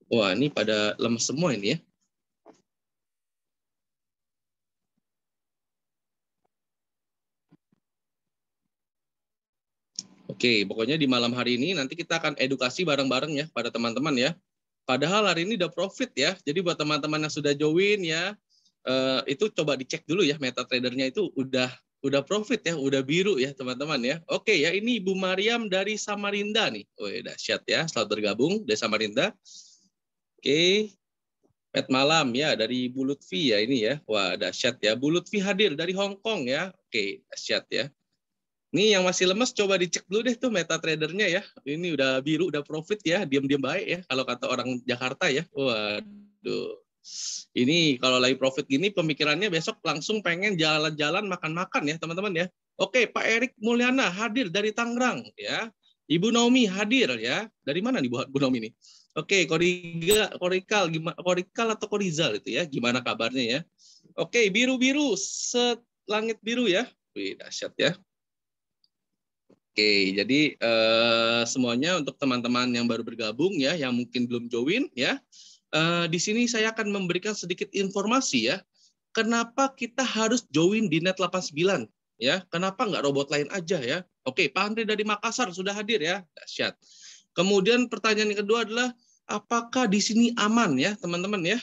Wah, ini pada lemes semua ini ya. Oke, pokoknya di malam hari ini nanti kita akan edukasi bareng-bareng ya pada teman-teman ya. Padahal hari ini udah profit ya. Jadi buat teman-teman yang sudah join ya, itu coba dicek dulu ya MetaTrader-nya itu udah profit ya, udah biru ya teman-teman ya. Oke ya, ini Ibu Mariam dari Samarinda nih. Oh, dahsyat ya. Selamat bergabung dari Samarinda. Oke. Pet malam ya dari Bu Lutfi ya ini ya. Wah, dahsyat ya. Bu Lutfi hadir dari Hong Kong ya. Oke, dahsyat ya. Nih yang masih lemes coba dicek dulu deh tuh MetaTrader-nya ya. Ini udah biru, udah profit ya, diam-diam baik ya kalau kata orang Jakarta ya. Waduh. Ini kalau lagi profit gini pemikirannya besok langsung pengen jalan-jalan makan-makan ya teman-teman ya. Oke, Pak Erik Mulyana hadir dari Tangerang ya. Ibu Naomi hadir ya. Dari mana nih Bu Naomi nih? Oke, Korikal atau Korizal itu ya. Gimana kabarnya ya? Oke, biru-biru, selangit biru ya. Wih, dahsyat ya. Oke, jadi semuanya untuk teman-teman yang baru bergabung ya, yang mungkin belum join ya, di sini saya akan memberikan sedikit informasi ya, kenapa kita harus join di Net 89 ya, kenapa nggak robot lain aja ya. Oke, Pak Andre dari Makassar sudah hadir ya, dahsyat. Kemudian pertanyaan yang kedua adalah, apakah di sini aman ya teman-teman ya.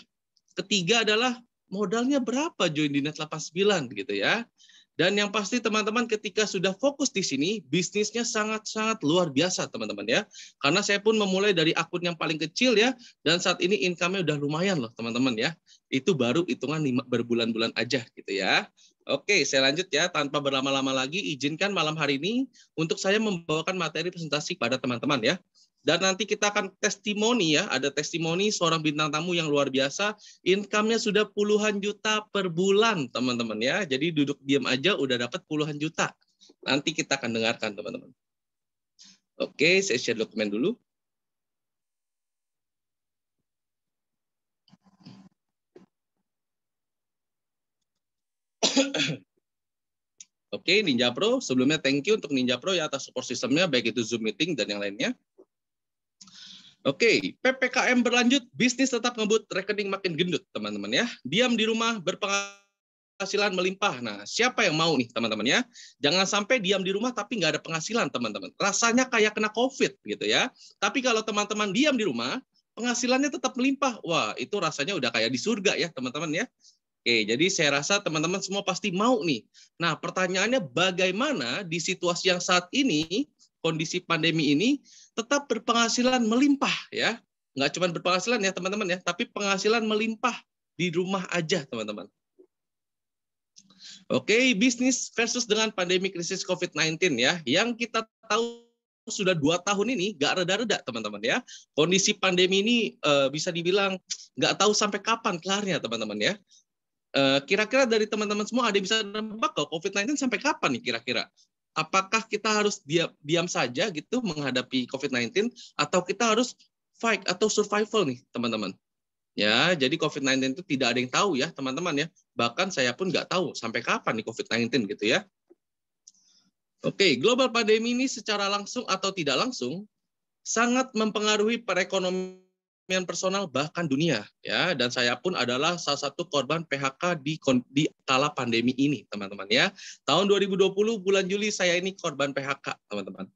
Ketiga adalah modalnya berapa join di Net 89 gitu ya. Dan yang pasti teman-teman ketika sudah fokus di sini, bisnisnya sangat-sangat luar biasa teman-teman ya. Karena saya pun memulai dari akun yang paling kecil ya, dan saat ini income-nya udah lumayan loh teman-teman ya. Itu baru hitungan berbulan-bulan aja gitu ya. Oke, saya lanjut ya, tanpa berlama-lama lagi, izinkan malam hari ini untuk saya membawakan materi presentasi pada teman-teman ya. Dan nanti kita akan testimoni ya, ada testimoni seorang bintang tamu yang luar biasa, income-nya sudah puluhan juta per bulan, teman-teman ya. Jadi duduk diam aja udah dapat puluhan juta. Nanti kita akan dengarkan, teman-teman. Oke, saya share dokumen dulu. Oke, Ninja Pro. Sebelumnya thank you untuk Ninja Pro ya atas support sistemnya, baik itu Zoom meeting dan yang lainnya. Oke, PPKM berlanjut, bisnis tetap ngebut, rekening makin gendut, teman-teman ya. Diam di rumah, berpenghasilan melimpah. Nah, siapa yang mau nih, teman-teman ya? Jangan sampai diam di rumah tapi nggak ada penghasilan, teman-teman. Rasanya kayak kena COVID gitu ya. Tapi kalau teman-teman diam di rumah, penghasilannya tetap melimpah. Wah, itu rasanya udah kayak di surga ya, teman-teman ya. Oke, jadi saya rasa teman-teman semua pasti mau nih. Nah, pertanyaannya bagaimana di situasi yang saat ini, kondisi pandemi ini, tetap berpenghasilan melimpah ya. Nggak cuma berpenghasilan ya teman-teman ya, tapi penghasilan melimpah di rumah aja teman-teman. Oke, bisnis versus dengan pandemi krisis COVID-19 ya. Yang kita tahu sudah 2 tahun ini nggak reda-reda teman-teman ya. Kondisi pandemi ini bisa dibilang nggak tahu sampai kapan kelarnya teman-teman ya. Kira-kira dari teman-teman semua ada yang bisa nebak kok COVID-19 sampai kapan nih kira-kira? Apakah kita harus diam saja gitu menghadapi COVID-19 atau kita harus fight atau survival nih teman-teman? Ya, jadi COVID-19 itu tidak ada yang tahu ya teman-teman ya. Bahkan saya pun nggak tahu sampai kapan nih COVID-19 gitu ya. Oke, global pandemi ini secara langsung atau tidak langsung sangat mempengaruhi perekonomian personal bahkan dunia ya, dan saya pun adalah salah satu korban PHK di kala pandemi ini teman-teman ya. Tahun 2020 bulan Juli saya ini korban PHK teman-teman.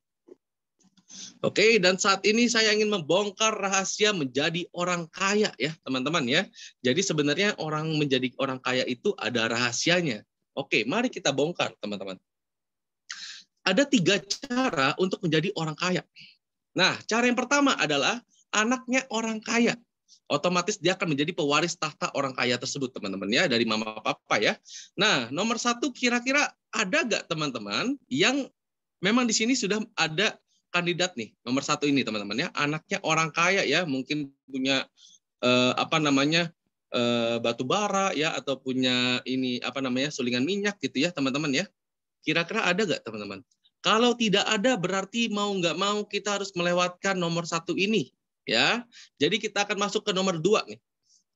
Oke, dan saat ini saya ingin membongkar rahasia menjadi orang kaya ya teman-teman ya. Jadi sebenarnya orang menjadi orang kaya itu ada rahasianya. Oke, mari kita bongkar teman-teman. Ada 3 cara untuk menjadi orang kaya. Nah, cara yang pertama adalah anaknya orang kaya. Otomatis dia akan menjadi pewaris tahta orang kaya tersebut, teman-teman ya, dari mama papa ya. Nah, nomor 1 kira-kira ada nggak teman-teman yang memang di sini sudah ada kandidat nih, nomor 1 ini teman-teman ya, anaknya orang kaya ya, mungkin punya batu bara ya, atau punya ini sulingan minyak gitu ya, teman-teman ya. Kira-kira ada nggak teman-teman? Kalau tidak ada berarti mau nggak mau kita harus melewatkan nomor 1 ini ya. Jadi kita akan masuk ke nomor 2 nih.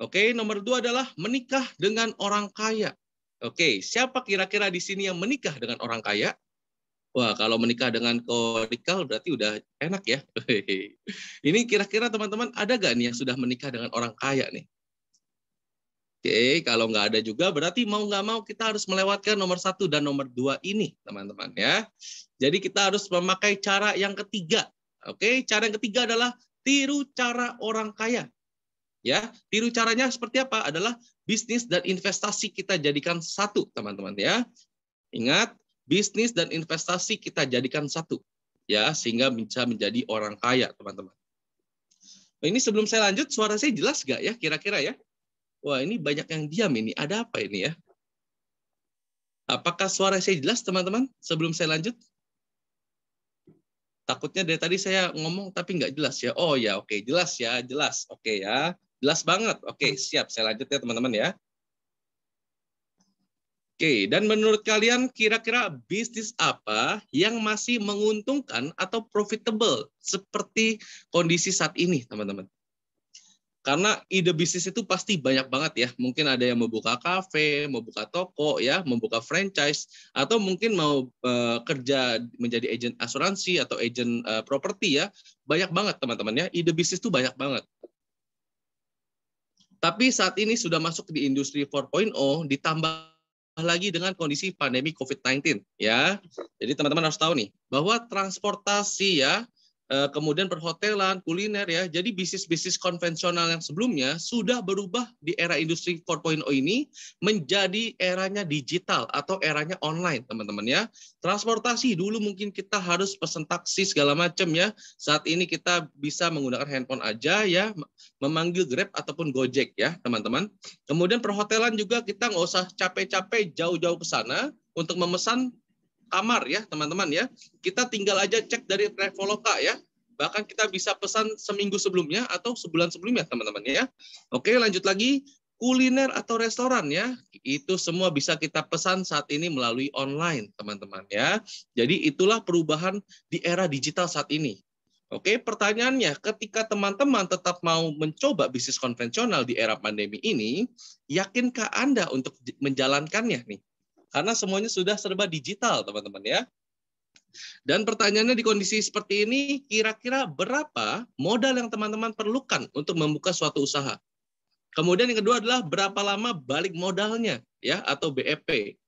Oke, nomor 2 adalah menikah dengan orang kaya. Oke, siapa kira-kira di sini yang menikah dengan orang kaya? Wah, kalau menikah dengan Korikal berarti udah enak ya. Ini kira-kira teman-teman ada gak nih yang sudah menikah dengan orang kaya nih? Oke, kalau nggak ada juga berarti mau nggak mau kita harus melewatkan nomor 1 dan nomor 2 ini, teman-teman ya. Jadi kita harus memakai cara yang ketiga. Oke, cara yang ketiga adalah tiru cara orang kaya. Ya, tiru caranya seperti apa? Adalah bisnis dan investasi kita jadikan satu, teman-teman ya. Ingat, bisnis dan investasi kita jadikan satu. Ya, sehingga bisa menjadi orang kaya, teman-teman. Ini sebelum saya lanjut, suara saya jelas nggak ya kira-kira ya? Wah, ini banyak yang diam ini. Ada apa ini ya? Apakah suara saya jelas, teman-teman? Sebelum saya lanjut? Takutnya dari tadi saya ngomong tapi nggak jelas ya. Oh ya, oke. Jelas ya, jelas. Oke ya. Jelas banget. Oke, siap. Saya lanjut ya, teman-teman ya. Oke, dan menurut kalian kira-kira bisnis apa yang masih menguntungkan atau profitable seperti kondisi saat ini, teman-teman? Karena ide bisnis itu pasti banyak banget ya. Mungkin ada yang membuka kafe, membuka toko ya, membuka franchise, atau mungkin mau kerja menjadi agen asuransi atau agen properti ya. Banyak banget teman-teman ya. Ide bisnis itu banyak banget. Tapi saat ini sudah masuk di industri 4.0 ditambah lagi dengan kondisi pandemi COVID-19 ya. Jadi teman-teman harus tahu nih bahwa transportasi ya, kemudian perhotelan, kuliner ya. Jadi bisnis-bisnis konvensional yang sebelumnya sudah berubah di era industri 4.0 ini menjadi eranya digital atau eranya online, teman-teman ya. Transportasi dulu mungkin kita harus pesan taksi segala macam ya. Saat ini kita bisa menggunakan handphone aja ya, memanggil Grab ataupun Gojek ya, teman-teman. Kemudian perhotelan juga kita nggak usah capek-capek jauh-jauh ke sana untuk memesan kamar ya teman-teman ya. Kita tinggal aja cek dari Traveloka ya. Bahkan kita bisa pesan seminggu sebelumnya atau sebulan sebelumnya teman-teman ya. Oke, lanjut lagi. Kuliner atau restoran ya, itu semua bisa kita pesan saat ini melalui online teman-teman ya. Jadi itulah perubahan di era digital saat ini. Oke, pertanyaannya, ketika teman-teman tetap mau mencoba bisnis konvensional di era pandemi ini, yakinkah Anda untuk menjalankannya nih? Karena semuanya sudah serba digital, teman-teman ya. Dan pertanyaannya di kondisi seperti ini, kira-kira berapa modal yang teman-teman perlukan untuk membuka suatu usaha? Kemudian yang kedua adalah berapa lama balik modalnya ya atau BEP.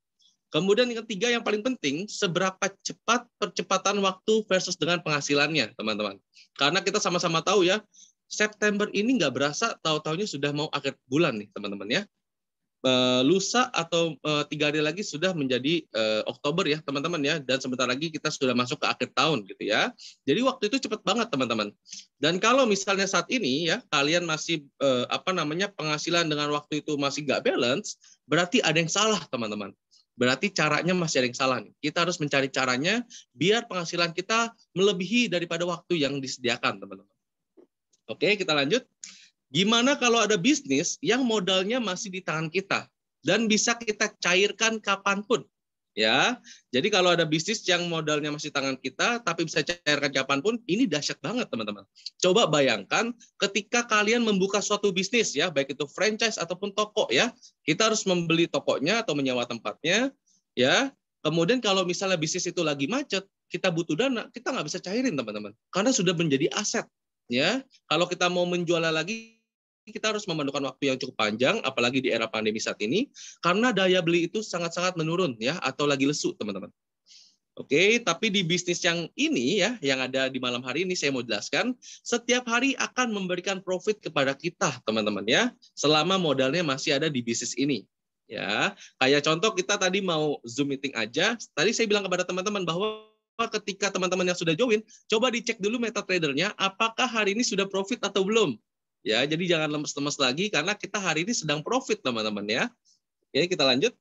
Kemudian yang ketiga yang paling penting, seberapa cepat percepatan waktu versus dengan penghasilannya, teman-teman. Karena kita sama-sama tahu ya, September ini nggak berasa, tahu-tahunya sudah mau akhir bulan nih, teman-teman ya. Lusa atau 3 hari lagi sudah menjadi Oktober ya teman-teman ya, dan sebentar lagi kita sudah masuk ke akhir tahun gitu ya. Jadi waktu itu cepat banget teman-teman. Dan kalau misalnya saat ini ya kalian masih penghasilan dengan waktu itu masih nggak balance, berarti ada yang salah teman-teman. Berarti caranya masih ada yang salah nih. Kita harus mencari caranya biar penghasilan kita melebihi daripada waktu yang disediakan teman-teman. Oke, kita lanjut. Gimana kalau ada bisnis yang modalnya masih di tangan kita dan bisa kita cairkan kapanpun, ya. Jadi kalau ada bisnis yang modalnya masih di tangan kita tapi bisa cairkan kapanpun, ini dahsyat banget teman-teman. Coba bayangkan ketika kalian membuka suatu bisnis ya, baik itu franchise ataupun toko ya, kita harus membeli tokonya atau menyewa tempatnya, ya. Kemudian kalau misalnya bisnis itu lagi macet, kita butuh dana, kita nggak bisa cairin teman-teman, karena sudah menjadi aset. Ya, kalau kita mau menjualnya lagi kita harus memerlukan waktu yang cukup panjang, apalagi di era pandemi saat ini, karena daya beli itu sangat-sangat menurun ya, atau lagi lesu teman-teman. Oke, tapi di bisnis yang ini ya, yang ada di malam hari ini saya mau jelaskan, setiap hari akan memberikan profit kepada kita teman-teman ya, selama modalnya masih ada di bisnis ini. Ya, kayak contoh kita tadi mau Zoom meeting aja, tadi saya bilang kepada teman-teman bahwa ketika teman-teman yang sudah join, coba dicek dulu MetaTrader-nya, apakah hari ini sudah profit atau belum. Ya, jadi jangan lemes-lemes lagi karena kita hari ini sedang profit teman-teman ya. Oke, kita lanjut.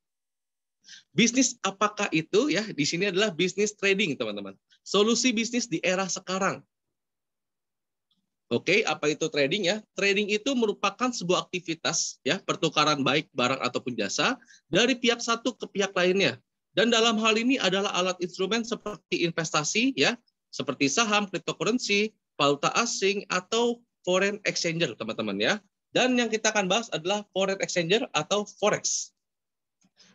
Bisnis apakah itu ya? Di sini adalah bisnis trading teman-teman. Solusi bisnis di era sekarang. Oke, apa itu trading ya? Trading itu merupakan sebuah aktivitas ya, pertukaran baik barang ataupun jasa dari pihak satu ke pihak lainnya. Dan dalam hal ini adalah alat instrumen seperti investasi ya, seperti saham, cryptocurrency, valuta asing atau foreign exchanger teman-teman ya. Dan yang kita akan bahas adalah foreign exchanger atau forex.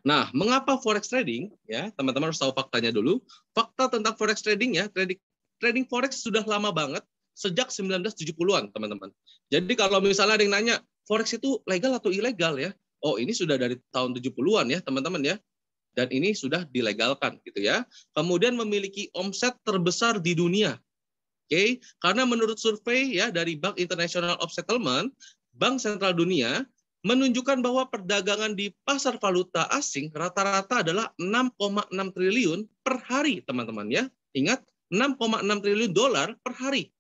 Nah, mengapa forex trading? Ya, teman-teman harus tahu faktanya dulu. Fakta tentang forex trading ya, trading forex sudah lama banget, sejak 1970-an, teman-teman. Jadi kalau misalnya ada yang nanya, forex itu legal atau ilegal ya? Oh, ini sudah dari tahun 70-an ya, teman-teman ya. Dan ini sudah dilegalkan gitu ya. Kemudian memiliki omset terbesar di dunia. Oke, karena menurut survei ya dari Bank International of Settlement, Bank Sentral Dunia menunjukkan bahwa perdagangan di pasar valuta asing rata-rata adalah 6,6 triliun per hari, teman-teman ya. Ingat, 6,6 triliun dolar per hari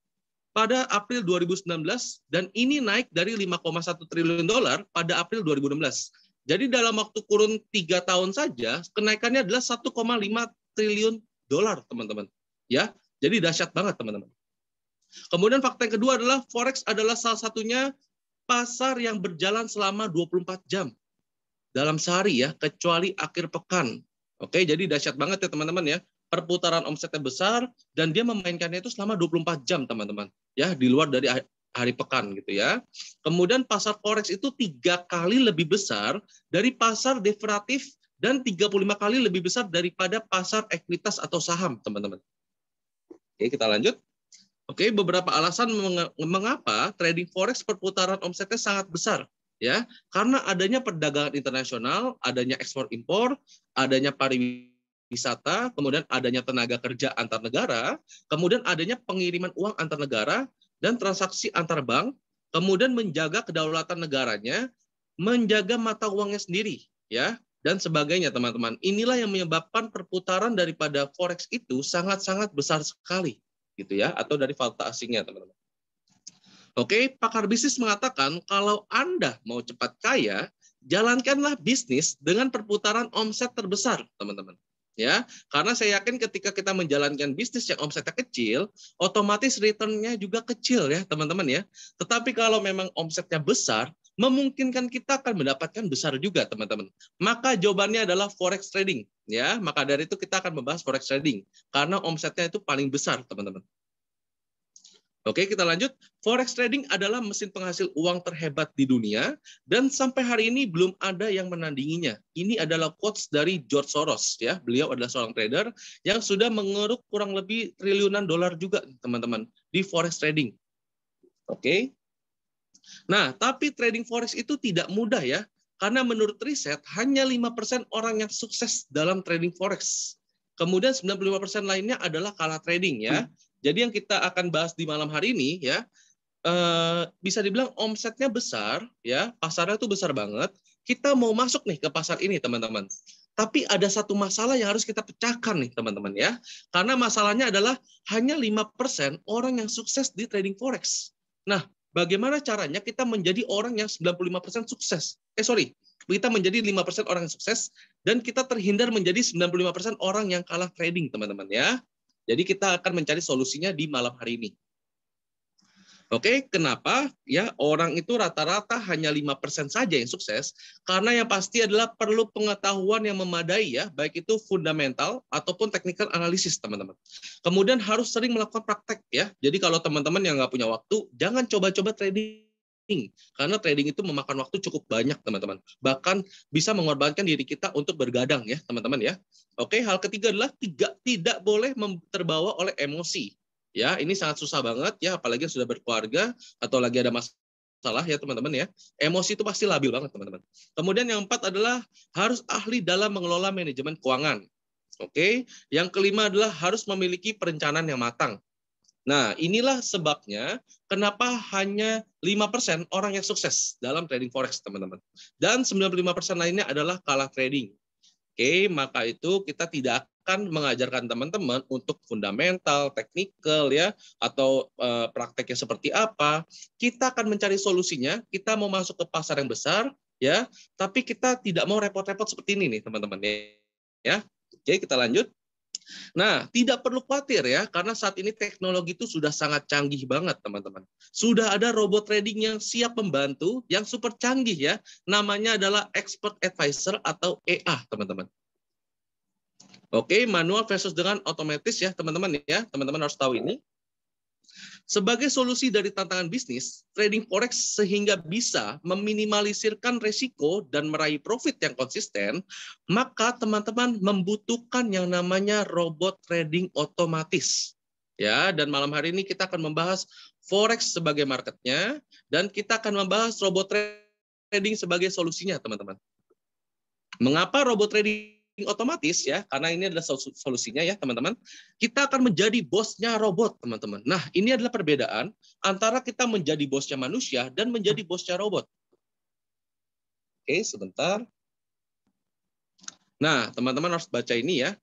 pada April 2019 dan ini naik dari 5,1 triliun dolar pada April 2016. Jadi dalam waktu kurun 3 tahun saja kenaikannya adalah 1,5 triliun dolar, teman-teman. Ya, jadi dahsyat banget, teman-teman. Kemudian fakta yang kedua adalah forex adalah salah satunya pasar yang berjalan selama 24 jam dalam sehari ya, kecuali akhir pekan. Oke, jadi dahsyat banget ya teman-teman ya. Perputaran omsetnya besar dan dia memainkannya itu selama 24 jam, teman-teman. Ya, di luar dari hari pekan gitu ya. Kemudian pasar forex itu 3 kali lebih besar dari pasar derivatif dan 35 kali lebih besar daripada pasar ekuitas atau saham, teman-teman. Oke, kita lanjut. Oke, beberapa alasan mengapa trading forex perputaran omsetnya sangat besar, ya. Karena adanya perdagangan internasional, adanya ekspor impor, adanya pariwisata, kemudian adanya tenaga kerja antar negara, kemudian adanya pengiriman uang antar negara dan transaksi antar bank, kemudian menjaga kedaulatan negaranya, menjaga mata uangnya sendiri, ya, dan sebagainya, teman-teman. Inilah yang menyebabkan perputaran daripada forex itu sangat-sangat besar sekali, gitu ya, atau dari valuta asingnya, teman-teman. Oke, pakar bisnis mengatakan kalau Anda mau cepat kaya, jalankanlah bisnis dengan perputaran omset terbesar, teman-teman. Ya, karena saya yakin ketika kita menjalankan bisnis yang omsetnya kecil, otomatis return-nya juga kecil ya, teman-teman ya. Tetapi kalau memang omsetnya besar, memungkinkan kita akan mendapatkan besar juga, teman-teman. Maka jawabannya adalah forex trading, ya. Maka dari itu kita akan membahas forex trading karena omsetnya itu paling besar, teman-teman. Oke, kita lanjut. Forex trading adalah mesin penghasil uang terhebat di dunia dan sampai hari ini belum ada yang menandinginya. Ini adalah quotes dari George Soros ya. Beliau adalah seorang trader yang sudah mengeruk kurang lebih triliunan dolar juga, teman-teman, di forex trading. Oke. Nah, tapi trading forex itu tidak mudah ya. Karena menurut riset hanya 5% orang yang sukses dalam trading forex. Kemudian 95% lainnya adalah kalah trading ya. Jadi yang kita akan bahas di malam hari ini ya, bisa dibilang omsetnya besar ya, pasarnya tuh besar banget. Kita mau masuk nih ke pasar ini, teman-teman. Tapi ada satu masalah yang harus kita pecahkan nih, teman-teman ya. Karena masalahnya adalah hanya 5% orang yang sukses di trading forex. Nah, bagaimana caranya kita menjadi orang yang 95% sukses? Kita menjadi 5% orang yang sukses dan kita terhindar menjadi 95% orang yang kalah trading, teman-teman ya. Jadi kita akan mencari solusinya di malam hari ini. Oke, kenapa? Ya, orang itu rata-rata hanya 5% saja yang sukses, karena yang pasti adalah perlu pengetahuan yang memadai ya, baik itu fundamental ataupun technical analysis, teman-teman. Kemudian harus sering melakukan praktek ya. Jadi kalau teman-teman yang nggak punya waktu, jangan coba-coba trading. Karena trading itu memakan waktu cukup banyak, teman-teman. Bahkan bisa mengorbankan diri kita untuk bergadang ya, teman-teman ya. Oke, hal ketiga adalah tidak boleh terbawa oleh emosi. Ya, ini sangat susah banget ya, apalagi yang sudah berkeluarga atau lagi ada masalah ya, teman-teman ya. Emosi itu pasti labil banget, teman-teman. Kemudian yang 4 adalah harus ahli dalam mengelola manajemen keuangan. Oke, yang kelima adalah harus memiliki perencanaan yang matang. Nah, inilah sebabnya kenapa hanya 5% orang yang sukses dalam trading forex, teman-teman. Dan 95% lainnya adalah kalah trading. Oke, maka itu kita tidak akan mengajarkan teman-teman untuk fundamental, teknikal ya, atau prakteknya seperti apa. Kita akan mencari solusinya. Kita mau masuk ke pasar yang besar ya, tapi kita tidak mau repot-repot seperti ini nih, teman-teman ya. Oke, kita lanjut. Nah, tidak perlu khawatir ya, karena saat ini teknologi itu sudah sangat canggih banget, teman-teman. Sudah ada robot trading yang siap membantu, yang super canggih ya. Namanya adalah Expert Advisor atau EA, teman-teman. Oke, manual versus dengan otomatis ya, teman-teman ya. Teman-teman harus tahu ini. Sebagai solusi dari tantangan bisnis, trading forex sehingga bisa meminimalisirkan risiko dan meraih profit yang konsisten, maka teman-teman membutuhkan yang namanya robot trading otomatis. Ya, dan malam hari ini kita akan membahas forex sebagai marketnya, dan kita akan membahas robot trading sebagai solusinya, teman-teman. Mengapa robot trading otomatis ya? Karena ini adalah solusinya ya, teman-teman. Kita akan menjadi bosnya robot, teman-teman. Nah, ini adalah perbedaan antara kita menjadi bosnya manusia dan menjadi bosnya robot. Oke, sebentar. Nah, teman-teman harus baca ini ya.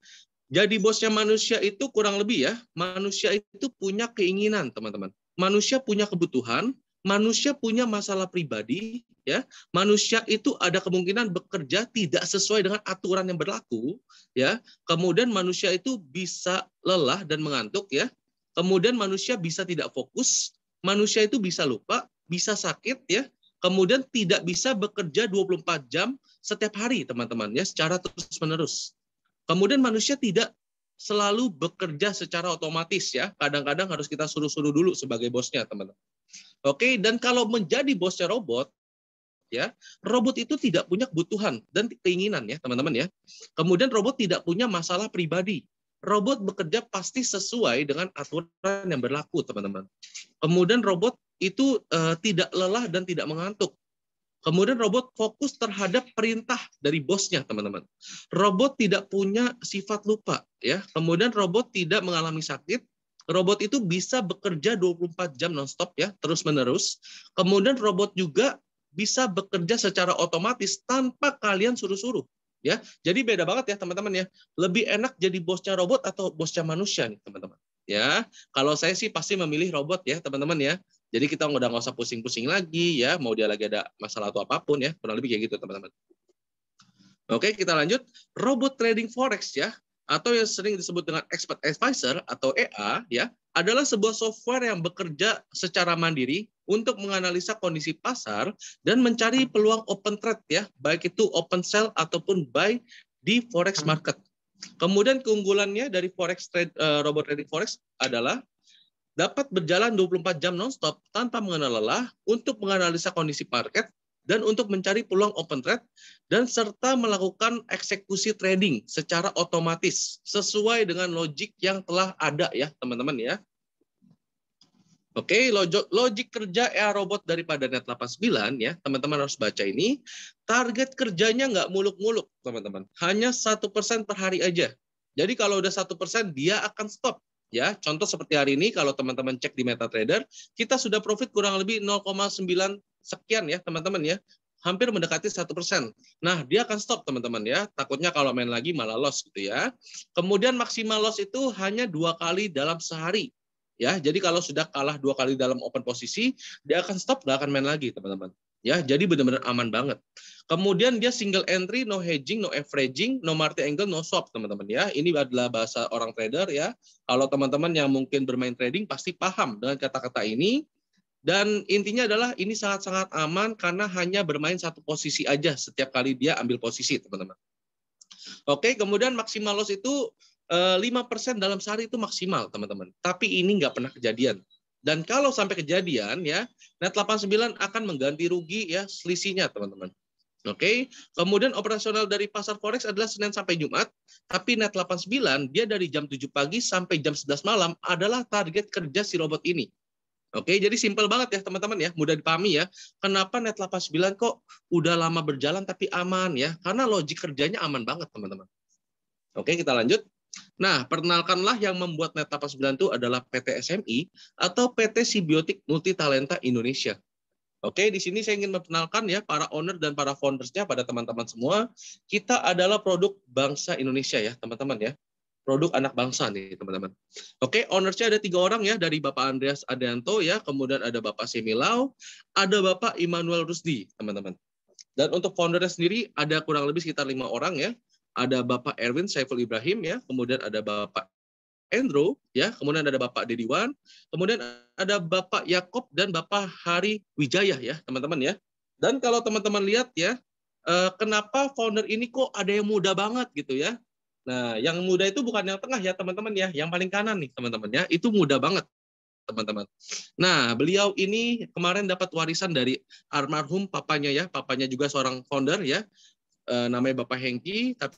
Jadi bosnya manusia itu kurang lebih ya, manusia itu punya keinginan, teman-teman. Manusia punya kebutuhan, manusia punya masalah pribadi, ya. Manusia itu ada kemungkinan bekerja tidak sesuai dengan aturan yang berlaku, ya. Kemudian manusia itu bisa lelah dan mengantuk, ya. Kemudian manusia bisa tidak fokus, manusia itu bisa lupa, bisa sakit, ya. Kemudian tidak bisa bekerja 24 jam setiap hari, teman-teman, ya, secara terus-menerus. Kemudian manusia tidak selalu bekerja secara otomatis ya. Kadang-kadang harus kita suruh-suruh dulu sebagai bosnya, teman-teman. Oke, dan kalau menjadi bosnya robot ya, robot itu tidak punya kebutuhan dan keinginan ya, teman-teman ya. Kemudian robot tidak punya masalah pribadi. Robot bekerja pasti sesuai dengan aturan yang berlaku, teman-teman. Kemudian robot itu tidak lelah dan tidak mengantuk. Kemudian robot fokus terhadap perintah dari bosnya, teman-teman. Robot tidak punya sifat lupa, ya. Kemudian robot tidak mengalami sakit. Robot itu bisa bekerja 24 jam nonstop, ya, terus-menerus. Kemudian robot juga bisa bekerja secara otomatis tanpa kalian suruh-suruh, ya. Jadi beda banget ya, teman-teman ya. Lebih enak jadi bosnya robot atau bosnya manusia nih, teman-teman. Ya, kalau saya sih pasti memilih robot ya, teman-teman ya. Jadi kita udah nggak usah pusing-pusing lagi ya, mau dia lagi ada masalah atau apapun ya, kurang lebih kayak gitu teman-teman. Oke, kita lanjut. Robot trading forex ya, atau yang sering disebut dengan expert advisor atau EA ya, adalah sebuah software yang bekerja secara mandiri untuk menganalisa kondisi pasar dan mencari peluang open trade ya, baik itu open sell ataupun buy di forex market. Kemudian keunggulannya dari forex trade, robot trading forex adalah dapat berjalan 24 jam nonstop tanpa mengenal lelah untuk menganalisa kondisi market dan untuk mencari peluang open trade dan serta melakukan eksekusi trading secara otomatis sesuai dengan logik yang telah ada ya, teman-teman ya. Oke, logik kerja EA robot daripada Net89 ya, teman-teman harus baca ini. Target kerjanya nggak muluk-muluk, teman-teman. Hanya 1% per hari aja. Jadi kalau udah 1%, dia akan stop. Ya, contoh seperti hari ini, kalau teman-teman cek di MetaTrader, kita sudah profit kurang lebih 0,9 sekian ya, teman-teman ya. Hampir mendekati 1%. Nah, dia akan stop, teman-teman ya. Takutnya kalau main lagi malah loss gitu ya. Kemudian maksimal loss itu hanya 2 kali dalam sehari. Ya, jadi kalau sudah kalah 2 kali dalam open posisi, dia akan stop, nggak akan main lagi, teman-teman. Ya, jadi benar-benar aman banget. Kemudian dia single entry, no hedging, no averaging, no market angle, no swap, teman-teman ya. Ini adalah bahasa orang trader ya. Kalau teman-teman yang mungkin bermain trading pasti paham dengan kata-kata ini. Dan intinya adalah ini sangat-sangat aman karena hanya bermain satu posisi aja setiap kali dia ambil posisi, teman-teman. Oke, kemudian maksimal loss itu 5% dalam sehari itu maksimal, teman-teman. Tapi ini nggak pernah kejadian. Dan kalau sampai kejadian, ya, Net89 akan mengganti rugi ya selisihnya, teman-teman. Oke, kemudian operasional dari pasar forex adalah Senin sampai Jumat, tapi Net89 dia dari jam 7 pagi sampai jam 11 malam adalah target kerja si robot ini. Oke, jadi simpel banget ya teman-teman ya, mudah dipahami ya. Kenapa Net89 kok udah lama berjalan tapi aman ya? Karena logik kerjanya aman banget, teman-teman. Oke, kita lanjut. Nah, perkenalkanlah yang membuat Net89 itu adalah PT SMI atau PT Simbiotik Multitalenta Indonesia. Oke, di sini saya ingin memperkenalkan ya para owner dan para foundersnya pada teman-teman semua. Kita adalah produk bangsa Indonesia ya, teman-teman ya. Produk anak bangsa nih, teman-teman. Oke, ownersnya ada 3 orang ya, dari Bapak Andreas Adianto ya, kemudian ada Bapak Semilau, ada Bapak Immanuel Rusdi, teman-teman. Dan untuk foundernya sendiri ada kurang lebih sekitar 5 orang ya. Ada Bapak Erwin Saiful Ibrahim ya, kemudian ada Bapak Andrew ya, kemudian ada Bapak Dediwan, kemudian ada Bapak Yakob dan Bapak Hari Wijaya ya, teman-teman ya. Dan kalau teman-teman lihat ya, kenapa founder ini kok ada yang muda banget gitu ya. Nah, yang muda itu bukan yang tengah ya, teman-teman ya, yang paling kanan nih, teman-teman ya, itu muda banget. teman-teman. Nah, beliau ini kemarin dapat warisan dari almarhum papanya ya, papanya juga seorang founder ya, namanya Bapak Hengki, tapi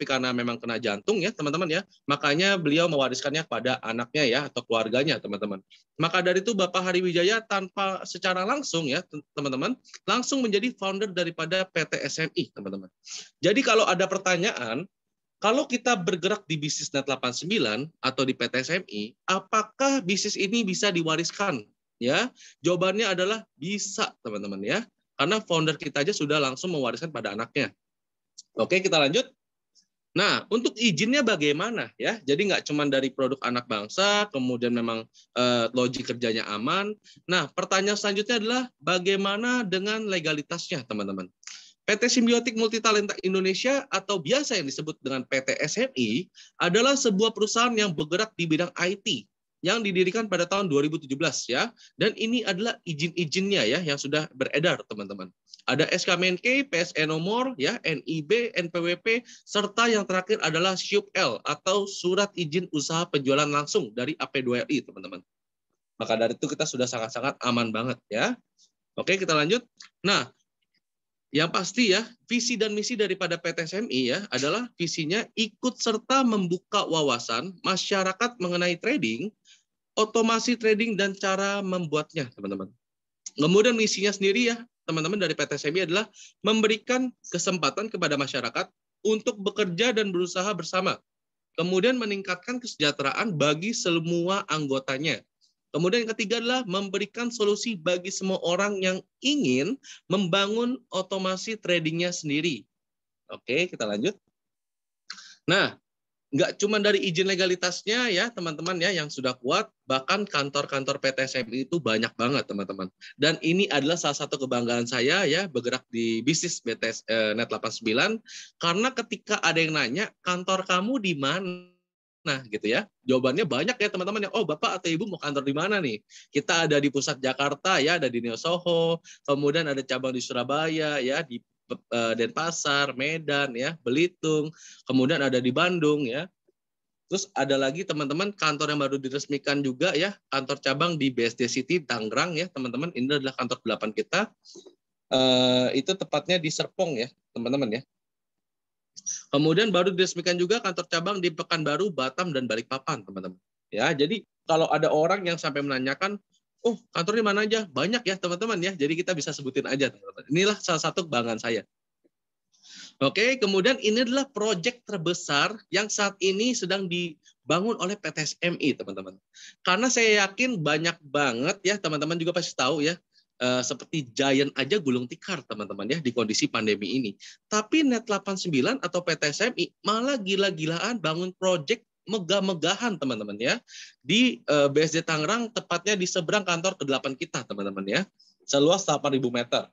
karena memang kena jantung ya teman-teman ya, makanya beliau mewariskannya kepada anaknya ya atau keluarganya teman-teman. Maka dari itu Bapak Hari Wijaya tanpa secara langsung ya teman-teman, langsung menjadi founder daripada PT SMI teman-teman. Jadi kalau ada pertanyaan, kalau kita bergerak di bisnis Net 89 atau di PT SMI, apakah bisnis ini bisa diwariskan? Ya, jawabannya adalah bisa teman-teman ya, karena founder kita aja sudah langsung mewariskan pada anaknya. Oke, kita lanjut. Nah, untuk izinnya bagaimana ya? Jadi nggak cuma dari produk anak bangsa, kemudian memang logik kerjanya aman. Nah, pertanyaan selanjutnya adalah bagaimana dengan legalitasnya, teman-teman? PT Simbiotik Multitalenta Indonesia atau biasa yang disebut dengan PT SMI adalah sebuah perusahaan yang bergerak di bidang IT yang didirikan pada tahun 2017 ya. Dan ini adalah izin-izinnya ya yang sudah beredar, teman-teman. Ada SK Menkeu, PSE nomor ya, NIB, NPWP, serta yang terakhir adalah SYUP-L atau Surat Izin Usaha Penjualan Langsung dari AP2RI, teman-teman. Maka dari itu kita sudah sangat-sangat aman banget ya. Oke, kita lanjut. Nah, yang pasti ya, visi dan misi daripada PT SMI ya adalah visinya ikut serta membuka wawasan masyarakat mengenai trading, otomasi trading dan cara membuatnya, teman-teman. Kemudian misinya sendiri ya, teman-teman dari PT SMI adalah memberikan kesempatan kepada masyarakat untuk bekerja dan berusaha bersama. Kemudian meningkatkan kesejahteraan bagi semua anggotanya. Kemudian yang ketiga adalah memberikan solusi bagi semua orang yang ingin membangun otomasi tradingnya sendiri. Oke, kita lanjut. Nah, nggak cuma dari izin legalitasnya ya teman-teman ya yang sudah kuat, bahkan kantor-kantor PT SMI itu banyak banget teman-teman. Dan ini adalah salah satu kebanggaan saya ya bergerak di bisnis BTS Net 89 karena ketika ada yang nanya kantor kamu di mana? Nah, gitu ya. Jawabannya banyak ya teman-teman ya. Oh, Bapak atau Ibu mau kantor di mana nih? Kita ada di pusat Jakarta ya, ada di Neo Soho, kemudian ada cabang di Surabaya ya, di Denpasar, Medan ya, Belitung, kemudian ada di Bandung ya. Terus ada lagi teman-teman kantor yang baru diresmikan juga ya, kantor cabang di BSD City Tangerang ya, teman-teman. Ini adalah kantor 8 kita. Itu tepatnya di Serpong ya, teman-teman ya. Kemudian baru diresmikan juga kantor cabang di Pekanbaru, Batam, dan Balikpapan, teman-teman. Ya, jadi kalau ada orang yang sampai menanyakan, oh kantor di mana aja? Banyak ya, teman-teman ya. Jadi kita bisa sebutin aja, teman-teman. Inilah salah satu kebanggaan saya. Oke, kemudian ini adalah proyek terbesar yang saat ini sedang dibangun oleh PT SMI, teman-teman. Karena saya yakin banyak banget ya, teman-teman juga pasti tahu ya, seperti Giant aja gulung tikar teman-teman ya di kondisi pandemi ini. Tapi Net 89 atau PT SMI malah gila-gilaan bangun proyek megah-megahan teman-teman ya di BSD Tangerang, tepatnya di seberang kantor ke-8 kita teman-teman ya, seluas 8.000 meter.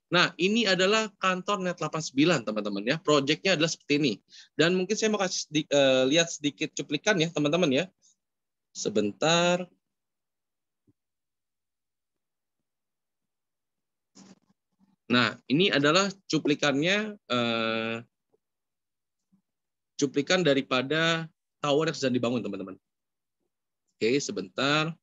Nah, ini adalah kantor Net 89 teman-teman ya. Proyeknya adalah seperti ini. Dan mungkin saya mau kasih lihat sedikit cuplikan ya teman-teman ya. Sebentar. Nah, ini adalah cuplikannya, cuplikan daripada tower yang sedang dibangun, teman-teman. Oke, sebentar.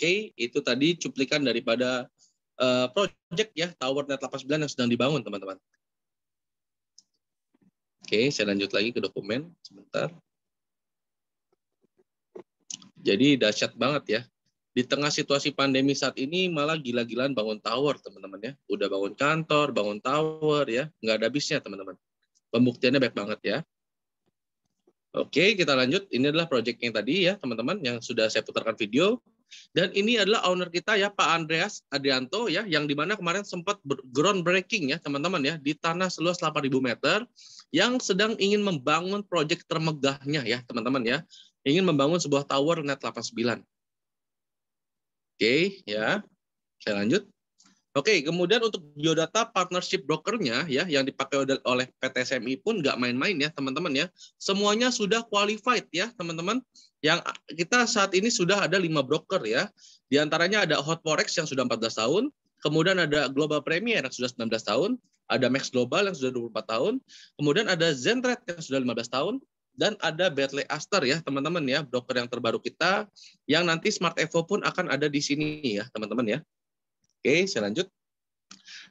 Oke, itu tadi cuplikan daripada project ya Tower Net 89 yang sedang dibangun, teman-teman. Oke, saya lanjut lagi ke dokumen sebentar. Jadi dahsyat banget ya. Di tengah situasi pandemi saat ini malah gila-gilaan bangun tower, teman-teman ya. Udah bangun kantor, bangun tower ya, nggak ada habisnya, teman-teman. Pembuktiannya baik banget ya. Oke, kita lanjut. Ini adalah project yang tadi ya, teman-teman, yang sudah saya putarkan video. Dan ini adalah owner kita ya, Pak Andreas Adrianto ya, yang dimana kemarin sempat groundbreaking ya, teman-teman ya, di tanah seluas 8.000 meter, yang sedang ingin membangun project termegahnya ya, teman-teman ya, ingin membangun sebuah tower net 89. Oke, ya, saya lanjut. Oke, kemudian untuk biodata partnership brokernya ya yang dipakai oleh PT SMI pun nggak main-main ya teman-teman ya. Semuanya sudah qualified ya teman-teman. Yang kita saat ini sudah ada 5 broker ya. Di antaranya ada Hotforex yang sudah 14 tahun, kemudian ada Global Premier yang sudah 19 tahun, ada Max Global yang sudah 24 tahun, kemudian ada Zentrade yang sudah 15 tahun, dan ada Bentley Aster ya teman-teman ya, broker yang terbaru kita yang nanti Smart Evo pun akan ada di sini ya teman-teman ya. Oke, saya lanjut.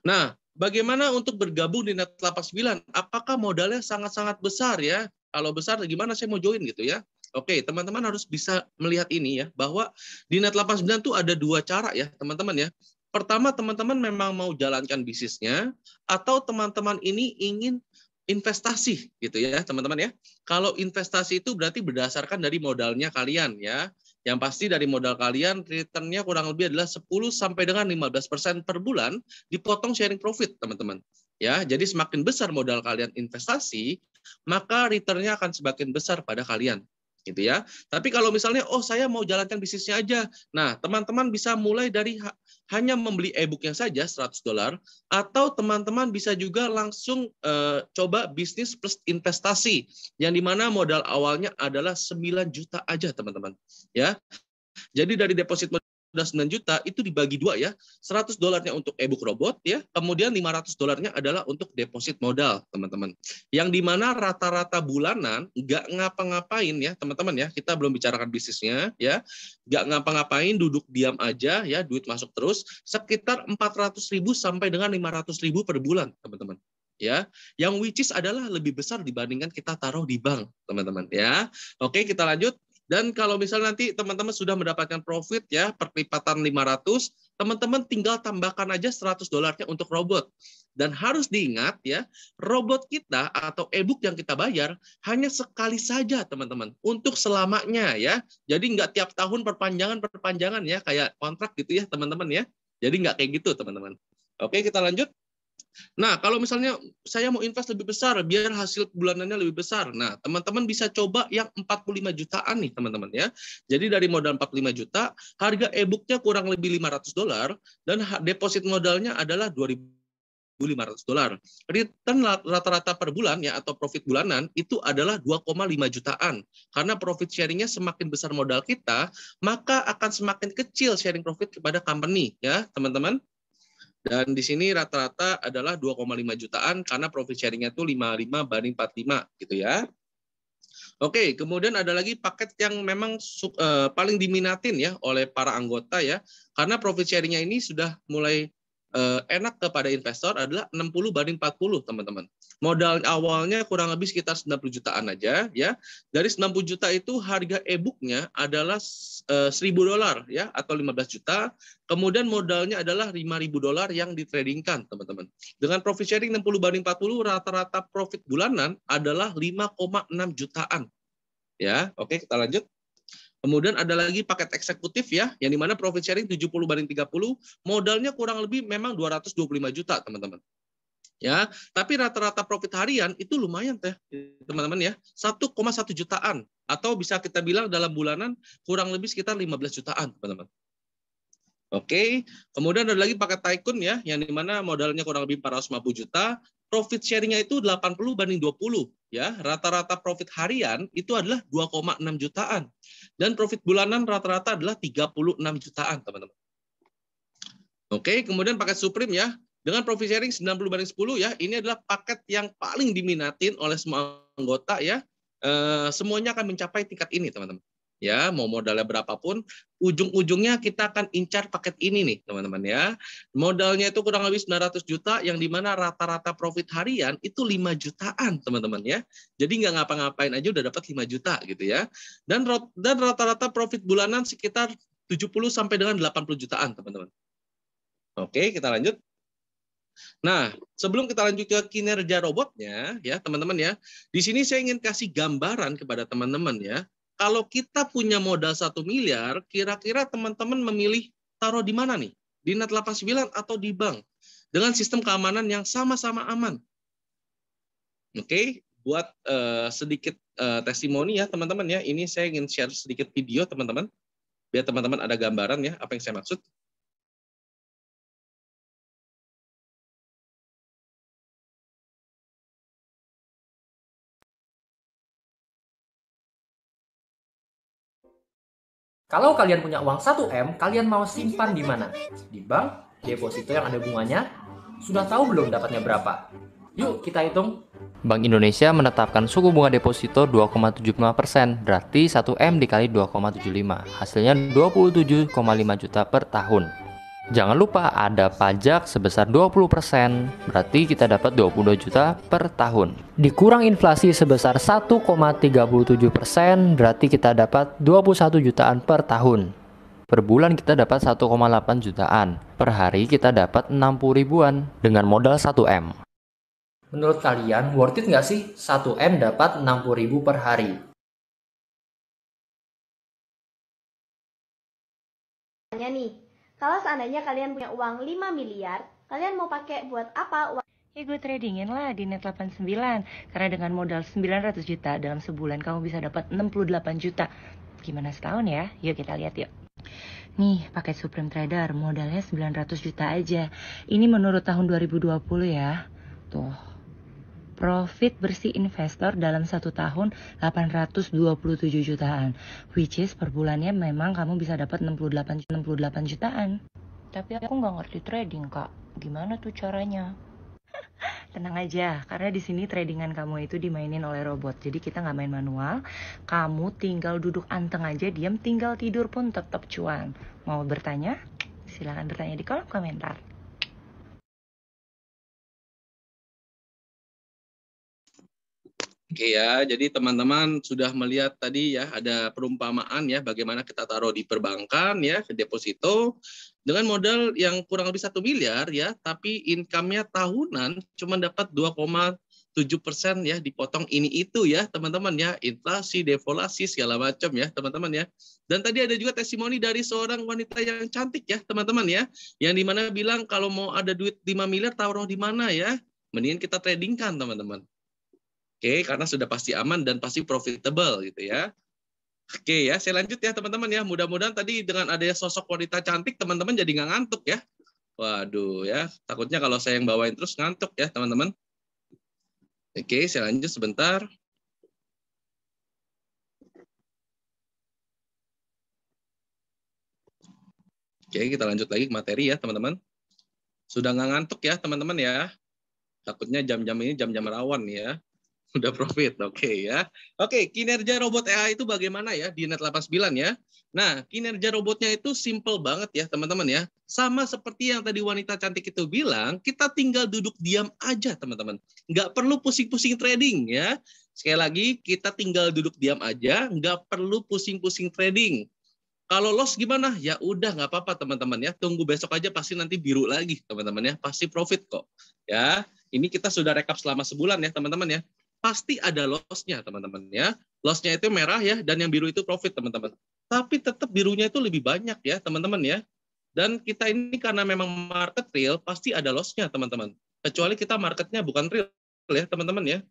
Nah, bagaimana untuk bergabung di Net 89? Apakah modalnya sangat-sangat besar ya? Kalau besar, gimana saya mau join gitu ya? Oke, teman-teman harus bisa melihat ini ya, bahwa di Net 89 tuh ada 2 cara ya, teman-teman ya. Pertama, teman-teman memang mau jalankan bisnisnya, atau teman-teman ini ingin investasi gitu ya, teman-teman ya. Kalau investasi itu berarti berdasarkan dari modalnya kalian ya. Yang pasti dari modal kalian return-nya kurang lebih adalah 10 sampai dengan 15% per bulan dipotong sharing profit, teman-teman. Ya, jadi semakin besar modal kalian investasi, maka return-nya akan semakin besar pada kalian. Gitu ya. Tapi kalau misalnya saya mau jalankan bisnisnya aja. Nah, teman-teman bisa mulai dari hanya membeli e-booknya saja $100, atau teman-teman bisa juga langsung coba bisnis plus investasi yang dimana modal awalnya adalah 9 juta aja, teman-teman. Ya, jadi dari deposit modal 9 juta itu dibagi 2 ya, $100-nya untuk e-book robot ya, kemudian $500-nya adalah untuk deposit modal, teman-teman. Yang dimana rata-rata bulanan nggak ngapa-ngapain ya, teman-teman ya, kita belum bicarakan bisnisnya ya, nggak ngapa-ngapain, duduk diam aja ya, duit masuk terus, sekitar 400.000 sampai dengan 500.000 per bulan, teman-teman. Ya, yang which is adalah lebih besar dibandingkan kita taruh di bank, teman-teman ya. Oke, kita lanjut. Dan kalau misalnya nanti teman-teman sudah mendapatkan profit ya, perlipatan 500, teman-teman tinggal tambahkan aja $100-nya untuk robot. Dan harus diingat ya, robot kita atau e-book yang kita bayar hanya sekali saja, teman-teman, untuk selamanya ya. Jadi nggak tiap tahun perpanjangan ya, kayak kontrak gitu ya, teman-teman ya. Jadi nggak kayak gitu, teman-teman. Oke, kita lanjut. Nah, kalau misalnya saya mau invest lebih besar, biar hasil bulanannya lebih besar. Nah, teman-teman bisa coba yang 45 jutaan nih, teman-teman ya. Jadi dari modal 45 juta, harga e-booknya kurang lebih $500, dan deposit modalnya adalah $2.500. Return rata-rata per bulan ya, atau profit bulanan itu adalah 2,5 jutaan. Karena profit sharingnya semakin besar modal kita, maka akan semakin kecil sharing profit kepada company ya, teman-teman. Dan di sini rata-rata adalah 2,5 jutaan karena profit sharing-nya itu 55 banding 45 gitu ya. Oke, kemudian ada lagi paket yang memang paling diminatin ya oleh para anggota ya. Karena profit sharing-nya ini sudah mulai enak kepada investor adalah 60 banding 40, teman-teman. Modal awalnya kurang lebih sekitar 90 jutaan aja ya. Dari 90 juta itu harga e-booknya adalah $1.000 ya, atau 15 juta. Kemudian modalnya adalah $5.000 yang ditradingkan, teman-teman. Dengan profit sharing 60 banding 40, rata-rata profit bulanan adalah 5,6 jutaan. Ya, oke, kita lanjut. Kemudian ada lagi paket eksekutif ya, yang dimana profit sharing 70 banding 30, modalnya kurang lebih memang 225 juta, teman-teman. Ya, tapi rata-rata profit harian itu lumayan teh, teman-teman ya, 1,1 jutaan, atau bisa kita bilang dalam bulanan kurang lebih sekitar 15 jutaan, teman-teman. Oke, kemudian ada lagi paket Tycoon ya, yang dimana modalnya kurang lebih 450 juta, profit sharing-nya itu 80 banding 20 ya. Rata-rata profit harian itu adalah 2,6 jutaan. Dan profit bulanan rata-rata adalah 36 jutaan, teman-teman. Oke, kemudian paket Supreme ya. Dengan profit sharing 90 banding 10 ya. Ini adalah paket yang paling diminatin oleh semua anggota ya. Semuanya akan mencapai tingkat ini, teman-teman. ya, mau modalnya berapapun, ujung-ujungnya kita akan incar paket ini nih, teman-teman ya. Modalnya itu kurang lebih 900 juta, yang dimana rata-rata profit harian itu 5 jutaan, teman-teman ya. Jadi nggak ngapa-ngapain aja udah dapat 5 juta gitu ya. Dan rata-rata profit bulanan sekitar 70 sampai dengan 80 jutaan, teman-teman. Oke, kita lanjut. Nah, sebelum kita lanjut ke kinerja robotnya, ya teman-teman ya, di sini saya ingin kasih gambaran kepada teman-teman ya. Kalau kita punya modal 1 miliar, kira-kira teman-teman memilih taruh di mana nih? Di Net89 atau di bank? Dengan sistem keamanan yang sama-sama aman. Oke, buat sedikit testimoni ya teman-teman ya. Ini saya ingin share sedikit video teman-teman, biar teman-teman ada gambaran ya apa yang saya maksud. Kalau kalian punya uang 1M, kalian mau simpan di mana? Di bank, deposito yang ada bunganya? Sudah tahu belum dapatnya berapa? Yuk kita hitung. Bank Indonesia menetapkan suku bunga deposito 2,75%, berarti 1M dikali 2,75, hasilnya 27,5 juta per tahun. Jangan lupa ada pajak sebesar 20%, berarti kita dapat 22 juta per tahun. Dikurang inflasi sebesar 1,37%, berarti kita dapat 21 jutaan per tahun. Per bulan kita dapat 1,8 jutaan. Per hari kita dapat 60 ribuan dengan modal 1M. Menurut kalian worth it nggak sih 1M dapat 60 ribu per hari? Nih, kalau seandainya kalian punya uang 5 miliar, kalian mau pakai buat apa uang? Ya gue tradingin lah di Net89, karena dengan modal 900 juta dalam sebulan kamu bisa dapat 68 juta. Gimana setahun ya? Yuk kita lihat yuk. Nih, paket Supreme Trader modalnya 900 juta aja. Ini menurut tahun 2020 ya. Tuh. Profit bersih investor dalam 1 tahun 827 jutaan. Which is per bulannya memang kamu bisa dapat 68 jutaan. Tapi aku nggak ngerti trading, Kak. Gimana tuh caranya? Tenang aja, karena di sini tradingan kamu itu dimainin oleh robot. Jadi kita nggak main manual. Kamu tinggal duduk anteng aja, diam, tinggal tidur pun tetap cuan. Mau bertanya? Silakan bertanya di kolom komentar. Oke ya, jadi teman-teman sudah melihat tadi ya ada perumpamaan ya bagaimana kita taruh di perbankan ya ke deposito dengan modal yang kurang lebih 1 miliar ya, tapi income-nya tahunan cuma dapat 2,7% ya, dipotong ini itu ya teman-teman ya, inflasi, deflasi segala macam ya teman-teman ya. Dan tadi ada juga testimoni dari seorang wanita yang cantik ya teman-teman ya, yang dimana bilang kalau mau ada duit 5 miliar taruh di mana ya, mendingan kita tradingkan teman-teman. Oke, karena sudah pasti aman dan pasti profitable gitu ya. Oke ya, saya lanjut ya teman-teman ya. Mudah-mudahan tadi dengan adanya sosok wanita cantik, teman-teman jadi nggak ngantuk ya. Waduh ya, takutnya kalau saya yang bawain terus ngantuk ya teman-teman. Oke, saya lanjut sebentar. Oke, kita lanjut lagi ke materi ya teman-teman. Sudah nggak ngantuk ya teman-teman ya. Takutnya jam-jam ini jam-jam rawan ya. Udah profit, oke ya. Oke, kinerja robot AI itu bagaimana ya di Net89 ya. Nah, kinerja robotnya itu simple banget ya teman-teman ya. Sama seperti yang tadi wanita cantik itu bilang, kita tinggal duduk diam aja teman-teman. Nggak perlu pusing-pusing trading ya. Sekali lagi, kita tinggal duduk diam aja, nggak perlu pusing-pusing trading. Kalau loss gimana? Ya udah nggak apa-apa teman-teman ya. Tunggu besok aja pasti nanti biru lagi teman-teman ya. Pasti profit kok. Ya, ini kita sudah rekap selama sebulan ya teman-teman ya. Pasti ada loss-nya teman-teman ya. Loss-nya itu merah ya, dan yang biru itu profit teman-teman. Tapi tetap birunya itu lebih banyak ya teman-teman ya. Dan kita ini karena memang market real, pasti ada loss-nya teman-teman. Kecuali kita marketnya bukan real ya teman-teman ya.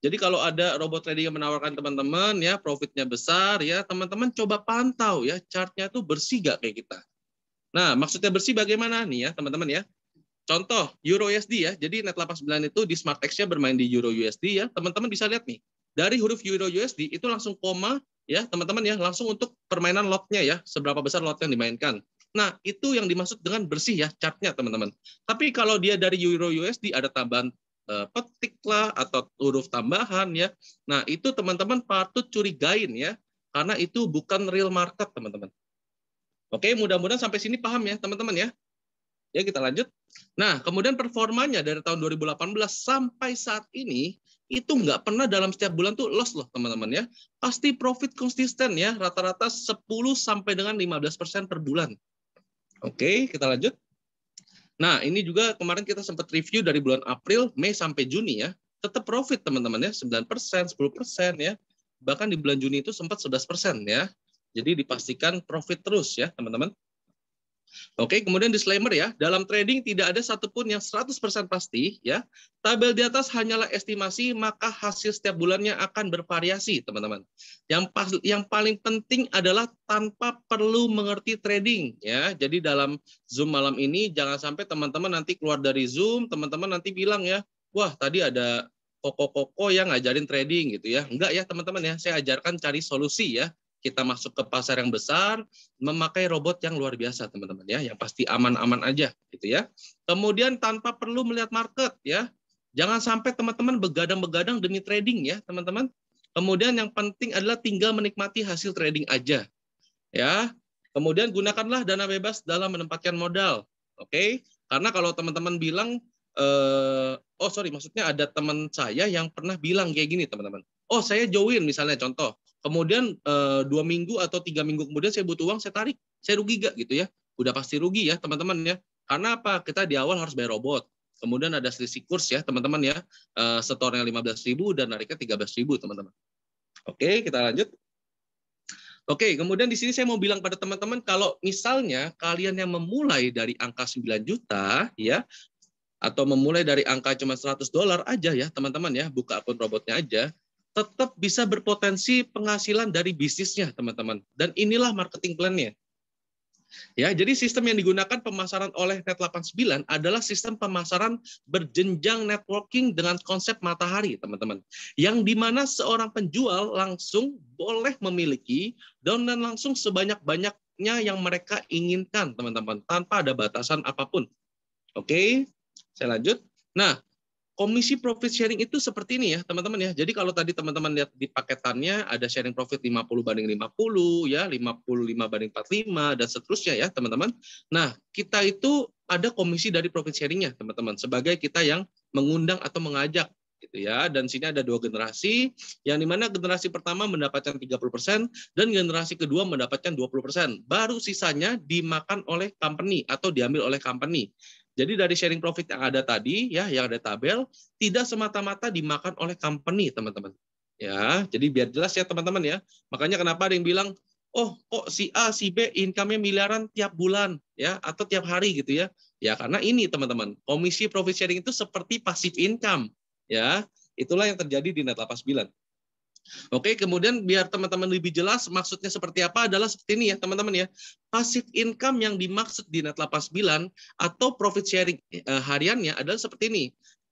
Jadi kalau ada robot trading yang menawarkan teman-teman ya, profitnya besar ya, teman-teman coba pantau ya, chartnya tuh bersih gak kayak kita. Nah, maksudnya bersih bagaimana nih ya teman-teman ya. Contoh Euro USD ya. Jadi Net89 itu di Smart X-nya bermain di Euro USD ya. Teman-teman bisa lihat nih. Dari huruf Euro USD itu langsung koma ya, teman-teman ya, langsung untuk permainan lotnya ya, seberapa besar lot yang dimainkan. Nah, itu yang dimaksud dengan bersih ya chartnya, teman-teman. Tapi kalau dia dari Euro USD ada tambahan petik lah atau huruf tambahan ya. Nah, itu teman-teman patut curigain ya. karena itu bukan real market, teman-teman. Oke, mudah-mudahan sampai sini paham ya, teman-teman ya. Ya, kita lanjut. Nah, kemudian performanya dari tahun 2018 sampai saat ini itu nggak pernah dalam setiap bulan tuh loss loh, teman-teman ya. Pasti profit konsisten ya, rata-rata 10 sampai dengan 15% per bulan. Oke, kita lanjut. Nah, ini juga kemarin kita sempat review dari bulan April, Mei sampai Juni ya. Tetap profit, teman-teman ya, 9%, 10% ya. Bahkan di bulan Juni itu sempat 11% ya. Jadi dipastikan profit terus ya, teman-teman. Oke, kemudian disclaimer ya, dalam trading tidak ada satupun yang 100% pasti ya. Tabel di atas hanyalah estimasi, maka hasil setiap bulannya akan bervariasi, teman-teman. Yang paling penting adalah tanpa perlu mengerti trading ya. Jadi dalam Zoom malam ini jangan sampai teman-teman nanti keluar dari Zoom, teman-teman nanti bilang ya, wah tadi ada koko-koko yang ngajarin trading gitu ya. Enggak ya, teman-teman ya, saya ajarkan cari solusi ya. Kita masuk ke pasar yang besar, memakai robot yang luar biasa, teman-teman ya, yang pasti aman-aman aja, gitu ya. Kemudian tanpa perlu melihat market ya, jangan sampai teman-teman begadang-begadang demi trading ya, teman-teman. Kemudian yang penting adalah tinggal menikmati hasil trading aja, ya. Kemudian gunakanlah dana bebas dalam menempatkan modal, oke? Karena kalau teman-teman bilang, maksudnya ada teman saya yang pernah bilang kayak gini, teman-teman. Oh, saya join misalnya contoh. Kemudian 2 minggu atau 3 minggu kemudian saya butuh uang, saya tarik. Saya rugi gak gitu ya? Udah pasti rugi ya teman-teman ya. Karena apa? Kita di awal harus bayar robot. Kemudian ada selisih kurs ya teman-teman ya. Setornya 15.000 dan nariknya 13.000 teman-teman. Oke, kita lanjut. Oke, kemudian di sini saya mau bilang pada teman-teman kalau misalnya kalian yang memulai dari angka 9 juta ya, atau memulai dari angka cuma $100 aja ya teman-teman ya, buka akun robotnya aja, tetap bisa berpotensi penghasilan dari bisnisnya, teman-teman. Dan inilah marketing plan-nya. Ya, jadi sistem yang digunakan pemasaran oleh Net89 adalah sistem pemasaran berjenjang networking dengan konsep matahari, teman-teman. Yang dimana seorang penjual langsung boleh memiliki downline langsung sebanyak-banyaknya yang mereka inginkan, teman-teman, tanpa ada batasan apapun. Oke, saya lanjut. Nah, komisi profit sharing itu seperti ini ya, teman-teman ya. Jadi kalau tadi teman-teman lihat di paketannya ada sharing profit 50/50 ya, 55/45 dan seterusnya ya, teman-teman. Nah, kita itu ada komisi dari profit sharingnya, teman-teman, sebagai kita yang mengundang atau mengajak gitu ya. Dan sini ada 2 generasi, yang dimana generasi pertama mendapatkan 30% dan generasi kedua mendapatkan 20%. Baru sisanya dimakan oleh company atau diambil oleh company. Jadi dari sharing profit yang ada tadi ya, yang ada tabel, tidak semata-mata dimakan oleh company, teman-teman. Ya, jadi biar jelas ya teman-teman ya. Makanya kenapa ada yang bilang, "Oh, kok si A, si B income-nya miliaran tiap bulan ya atau tiap hari gitu ya." Ya, karena ini teman-teman, komisi profit sharing itu seperti passive income ya. Itulah yang terjadi di Net89. Oke, kemudian biar teman-teman lebih jelas maksudnya seperti apa adalah seperti ini ya teman-teman ya. Passive income yang dimaksud di Net89 atau profit sharing hariannya adalah seperti ini.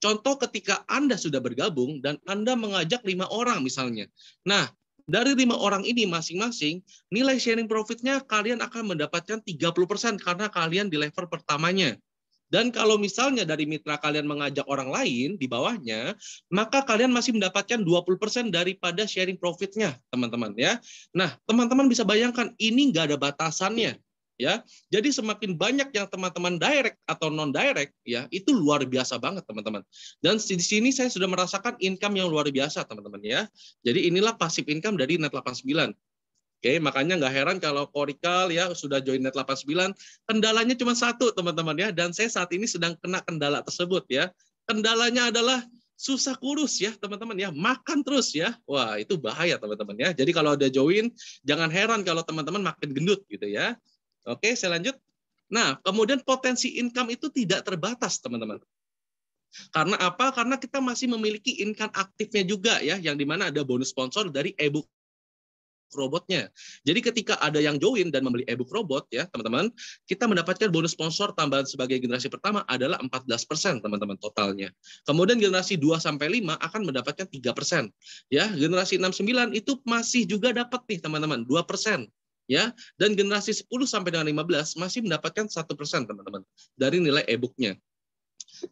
Contoh ketika Anda sudah bergabung dan Anda mengajak 5 orang misalnya. Nah, dari 5 orang ini masing-masing, nilai sharing profitnya kalian akan mendapatkan 30% karena kalian di level pertamanya. Dan kalau misalnya dari mitra kalian mengajak orang lain di bawahnya, maka kalian masih mendapatkan 20% daripada sharing profitnya, teman-teman ya. Nah, teman-teman bisa bayangkan ini nggak ada batasannya. Ya, jadi semakin banyak yang teman-teman direct atau non direct ya, itu luar biasa banget teman-teman. Dan di sini saya sudah merasakan income yang luar biasa teman-teman ya. Jadi inilah passive income dari Net89. Oke, makanya nggak heran kalau Korikal ya sudah join Net89, kendalanya cuma satu teman-teman ya, dan saya saat ini sedang kena kendala tersebut ya. Kendalanya adalah susah kurus ya teman-teman ya, makan terus ya. Wah, itu bahaya teman-teman ya. Jadi kalau ada join, jangan heran kalau teman-teman makin gendut gitu ya. Oke, saya lanjut. Nah, kemudian potensi income itu tidak terbatas teman-teman. Karena apa? Karena kita masih memiliki income aktifnya juga ya, yang dimana ada bonus sponsor dari ebook robotnya. Jadi ketika ada yang join dan membeli ebook robot ya teman-teman, kita mendapatkan bonus sponsor tambahan sebagai generasi pertama adalah 14% teman-teman totalnya. Kemudian generasi 2 sampai 5 akan mendapatkan 3%. Ya, generasi 6 9 itu masih juga dapat nih teman-teman 2%. Ya, dan generasi 10 sampai dengan 15 masih mendapatkan 1% teman-teman dari nilai ebooknya.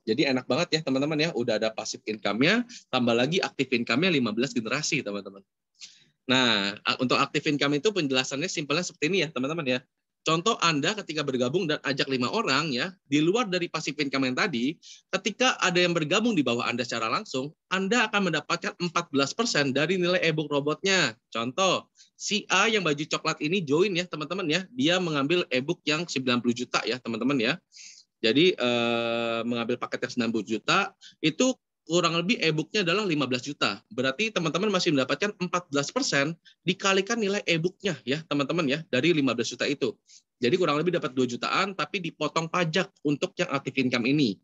Jadi enak banget ya teman-teman ya, udah ada passive income-nya, tambah lagi active income-nya 15 generasi teman-teman. Nah, untuk active income itu penjelasannya simpelnya seperti ini ya, teman-teman ya. Contoh Anda ketika bergabung dan ajak 5 orang ya, di luar dari passive income yang tadi, ketika ada yang bergabung di bawah Anda secara langsung, Anda akan mendapatkan 14% dari nilai e-book robotnya. Contoh, si A yang baju coklat ini join ya, teman-teman ya. Dia mengambil e-book yang 90 juta ya, teman-teman ya. Jadi mengambil paket yang 90 juta, itu kurang lebih e-booknya adalah 15 juta. Berarti teman-teman masih mendapatkan 14% dikalikan nilai e-booknya ya teman-teman ya, dari 15 juta itu. Jadi kurang lebih dapat 2 jutaan, tapi dipotong pajak untuk yang active income ini.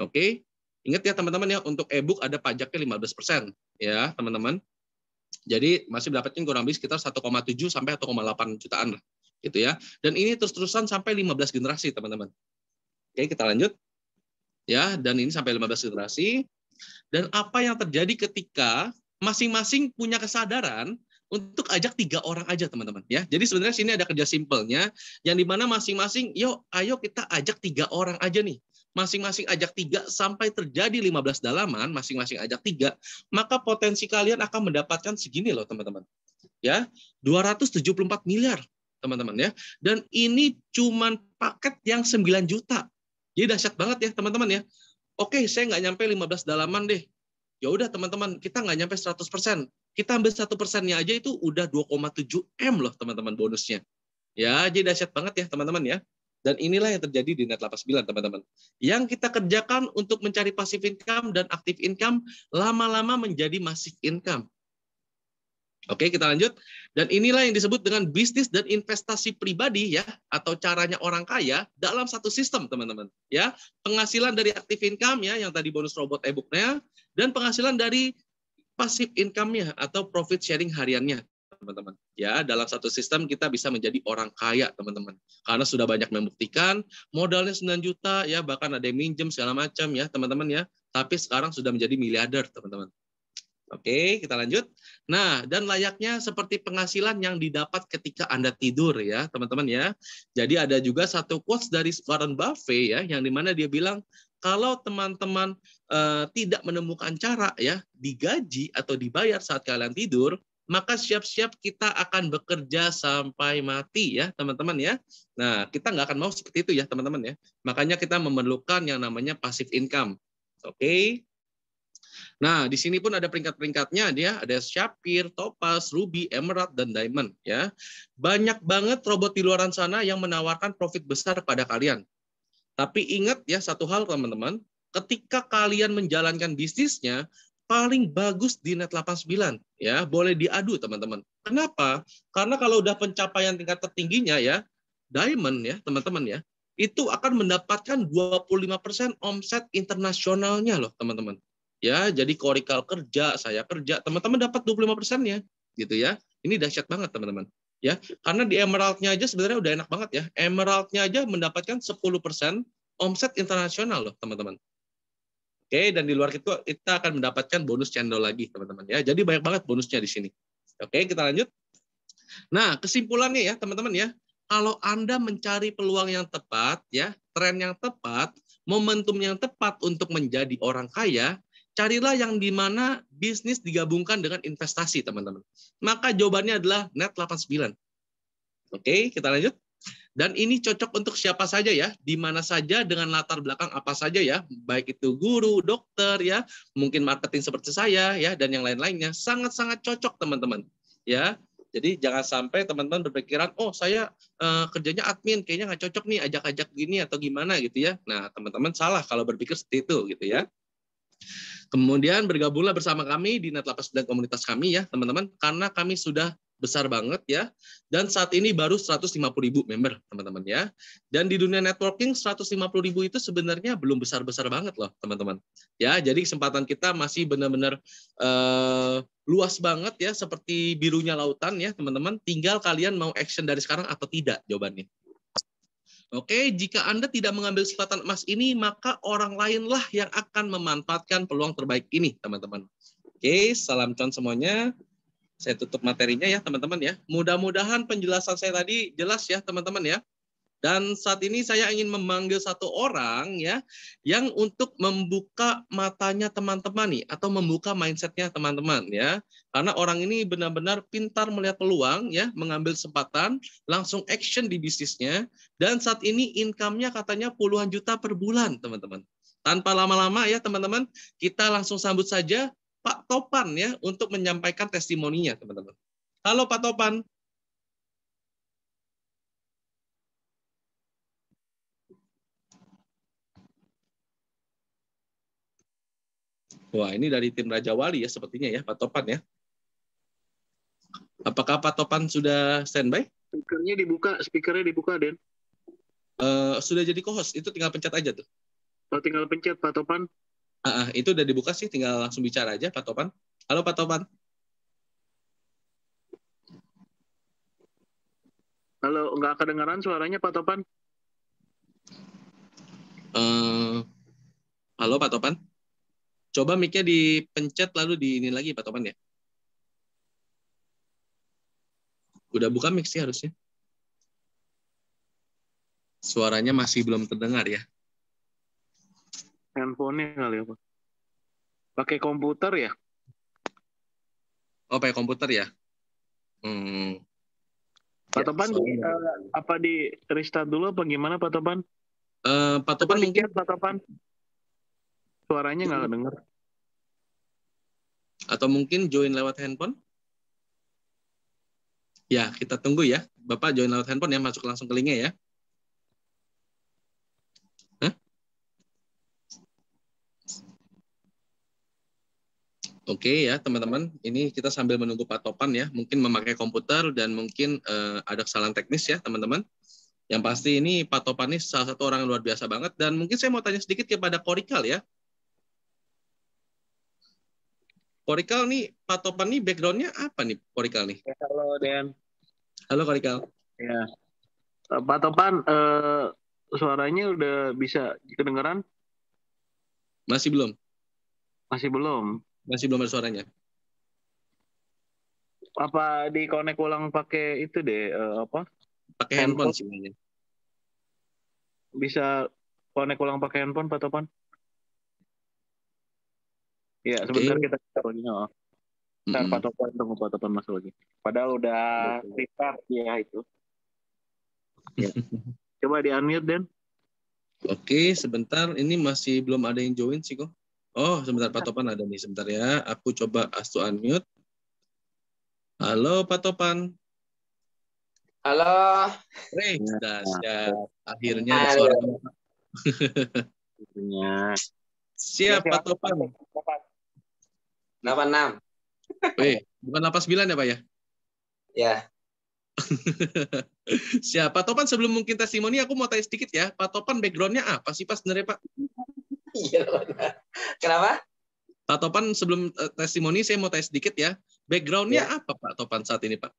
Oke, ingat ya teman-teman ya, untuk e-book ada pajaknya 15% ya teman-teman. Jadi masih mendapatkan kurang lebih sekitar 1,7 sampai 1,8 jutaan lah, gitu ya. Dan ini terus-terusan sampai 15 generasi teman-teman. Oke, kita lanjut. Ya, dan ini sampai 15 generasi. Dan apa yang terjadi ketika masing-masing punya kesadaran untuk ajak 3 orang aja, teman-teman. Ya, jadi sebenarnya sini ada kerja simpelnya, yang dimana masing-masing, ayo kita ajak 3 orang aja nih. Masing-masing ajak 3 sampai terjadi 15 dalaman, masing-masing ajak 3, maka potensi kalian akan mendapatkan segini loh, teman-teman. Ya, 274 miliar, teman-teman ya. Dan ini cuman paket yang 9 juta. Jadi dahsyat banget ya, teman-teman ya. Oke, saya nggak nyampe 15 dalaman deh. Ya udah teman-teman, kita nggak nyampe 100%. Kita ambil 1%-nya aja itu udah 2,7 M loh teman-teman bonusnya. Ya, jadi dahsyat banget ya teman-teman ya. Dan inilah yang terjadi di Net89 teman-teman. Yang kita kerjakan untuk mencari passive income dan active income lama-lama menjadi massive income. Oke, kita lanjut. Dan inilah yang disebut dengan bisnis dan investasi pribadi ya, atau caranya orang kaya dalam satu sistem, teman-teman. Ya, penghasilan dari active income ya, yang tadi bonus robot e-booknya, dan penghasilan dari passive income-nya atau profit sharing hariannya, teman-teman. Ya, dalam satu sistem kita bisa menjadi orang kaya, teman-teman. Karena sudah banyak membuktikan, modalnya 9 juta ya, bahkan ada yang minjem segala macam ya, teman-teman ya. Tapi sekarang sudah menjadi miliarder, teman-teman. Oke, kita lanjut. Nah, dan layaknya seperti penghasilan yang didapat ketika Anda tidur ya, teman-teman ya. Jadi ada juga satu quotes dari Warren Buffett ya, yang dimana dia bilang, kalau teman-teman tidak menemukan cara ya, digaji atau dibayar saat kalian tidur, maka siap-siap kita akan bekerja sampai mati ya, teman-teman ya. Nah, kita nggak akan mau seperti itu ya, teman-teman ya. Makanya kita memerlukan yang namanya passive income. Oke. Nah, di sini pun ada peringkat-peringkatnya, dia ada Sapphire, Topaz, Ruby, Emerald, dan Diamond. Ya, banyak banget robot di luar sana yang menawarkan profit besar kepada kalian. Tapi ingat ya satu hal teman-teman, ketika kalian menjalankan bisnisnya, paling bagus di Net89. Ya, boleh diadu teman-teman. Kenapa? Karena kalau udah pencapaian tingkat tertingginya ya, Diamond ya teman-teman ya, itu akan mendapatkan 25% omset internasionalnya loh teman-teman. Ya, jadi Korikal kerja, saya kerja, teman-teman dapat 25%-nya, gitu ya. Ini dahsyat banget, teman-teman. Ya, karena di Emerald-nya aja sebenarnya udah enak banget ya. Emerald-nya aja mendapatkan 10% omset internasional loh, teman-teman. Oke, dan di luar itu kita akan mendapatkan bonus cendol lagi, teman-teman ya. Jadi banyak banget bonusnya di sini. Oke, kita lanjut. Nah, kesimpulannya ya, teman-teman ya. Kalau Anda mencari peluang yang tepat ya, tren yang tepat, momentum yang tepat untuk menjadi orang kaya, carilah yang di mana bisnis digabungkan dengan investasi, teman-teman. Maka jawabannya adalah Net89. Oke, kita lanjut. Dan ini cocok untuk siapa saja ya, di mana saja dengan latar belakang apa saja ya, baik itu guru, dokter ya, mungkin marketing seperti saya ya, dan yang lain-lainnya, sangat-sangat cocok teman-teman. Ya, jadi jangan sampai teman-teman berpikiran, oh saya kerjanya admin, kayaknya nggak cocok nih ajak-ajak gini atau gimana gitu ya. Nah teman-teman salah kalau berpikir seperti itu gitu ya. Kemudian bergabunglah bersama kami di Net89 komunitas kami ya teman-teman, karena kami sudah besar banget ya, dan saat ini baru 150.000 member teman-teman ya. Dan di dunia networking 150.000 itu sebenarnya belum besar-besar banget loh teman-teman ya. Jadi kesempatan kita masih benar-benar luas banget ya, seperti birunya lautan ya teman-teman. Tinggal kalian mau action dari sekarang atau tidak jawabannya. Oke, jika Anda tidak mengambil kesempatan emas ini, maka orang lainlah yang akan memanfaatkan peluang terbaik ini, teman-teman. Oke, salam con semuanya. Saya tutup materinya ya, teman-teman ya. Mudah-mudahan penjelasan saya tadi jelas ya, teman-teman ya. Dan saat ini saya ingin memanggil satu orang ya yang untuk membuka matanya teman-teman nih atau membuka mindsetnya teman-teman ya. Karena orang ini benar-benar pintar melihat peluang ya, mengambil kesempatan, langsung action di bisnisnya dan saat ini income-nya katanya puluhan juta per bulan, teman-teman. Tanpa lama-lama ya, teman-teman, kita langsung sambut saja Pak Topan ya untuk menyampaikan testimoninya, teman-teman. Halo Pak Topan. Wah, ini dari tim Raja Wali ya sepertinya ya, Pak Topan ya. Apakah Pak Topan sudah standby? Speakernya dibuka, Den. Sudah jadi co-host, itu tinggal pencet aja tuh. Oh, tinggal pencet, Pak Topan. Itu udah dibuka sih, tinggal langsung bicara aja, Pak Topan. Halo Pak Topan. Halo, nggak kedengaran suaranya, Pak Topan? Halo Pak Topan. Coba mic-nya dipencet lalu di ini lagi Pak Topan ya. Udah buka mic sih harusnya. Suaranya masih belum terdengar ya. Handphone-nya kali ya, Pak. Pakai komputer ya? Oh, pakai komputer ya? Pak Topan, apa di restart dulu apa gimana, Pak Topan? Pak Topan mungkin... Pak Topan. Suaranya nggak dengar. Atau mungkin join lewat handphone? Ya, kita tunggu ya. Bapak join lewat handphone ya, masuk langsung ke linknya ya. Oke ya teman-teman, ini kita sambil menunggu Pak Topan ya, mungkin memakai komputer dan mungkin ada kesalahan teknis ya teman-teman. Yang pasti ini Pak Topan ini salah satu orang yang luar biasa banget dan mungkin saya mau tanya sedikit kepada Korikal ya. Korikal nih, Pak Topan nih background-nya apa nih Korikal nih? Halo Den. Halo Korikal. Ya. Pak Topan, suaranya udah bisa kedengeran? Masih belum? Masih belum. Masih belum ada suaranya. Apa di-connect ulang pakai itu deh, apa? Pakai handphone sih. Bisa connect ulang pakai handphone, Pak Topan? Iya, sebentar kita lagi. Ntar Pak Topan, tunggu Pak Topan masuk lagi. Padahal udah restart ya itu. Ya. Coba di-unmute, Den. Oke, sebentar. Ini masih belum ada yang join sih kok. Oh, sebentar Pak Topan ada nih. Sebentar ya. Aku coba to unmute. Halo Pak Topan. Halo. Dahsyat. Akhirnya ada suaranya. Siap Pak Topan. 86. Bukan 89 ya Pak ya? Ya. Siap. Pak Topan sebelum mungkin testimoni aku mau tanya sedikit ya. Pak Topan background-nya apa sih Pak sebenarnya Pak? Iya. Kenapa? Pak Topan sebelum testimoni saya mau tanya sedikit ya. Background-nya apa Pak Topan saat ini Pak?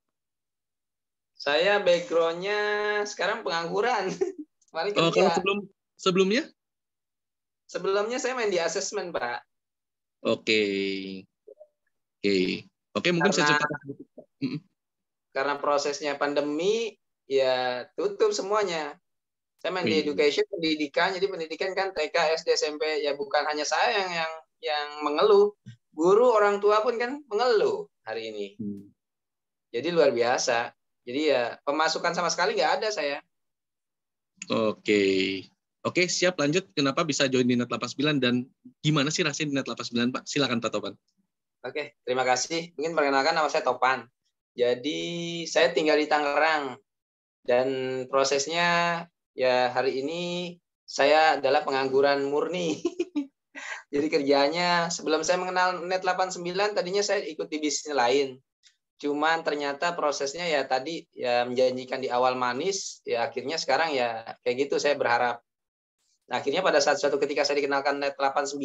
Saya background-nya sekarang pengangguran. Kemarin kerja. Kalau sebelumnya? Sebelumnya saya main di asesmen Pak. Oke, mungkin saya cerita. Karena prosesnya pandemi, ya tutup semuanya. Saya main di education, pendidikan, jadi pendidikan kan TK, SD, SMP, ya bukan hanya saya yang mengeluh, guru, orang tua pun kan mengeluh hari ini. Jadi luar biasa. Jadi ya pemasukan sama sekali nggak ada saya. Oke, siap lanjut. Kenapa bisa join di Net 89 dan gimana sih rasanya di Net 89 Pak? Silakan Pak Topan. Oke, terima kasih. Mungkin perkenalkan nama saya Topan. Jadi saya tinggal di Tangerang dan prosesnya ya hari ini saya adalah pengangguran murni. Jadi kerjanya sebelum saya mengenal Net 89 tadinya saya ikut di bisnis lain. Cuman ternyata prosesnya ya tadi ya menjanjikan di awal manis, ya akhirnya sekarang ya kayak gitu saya berharap. Nah, akhirnya pada suatu ketika saya dikenalkan Net 89,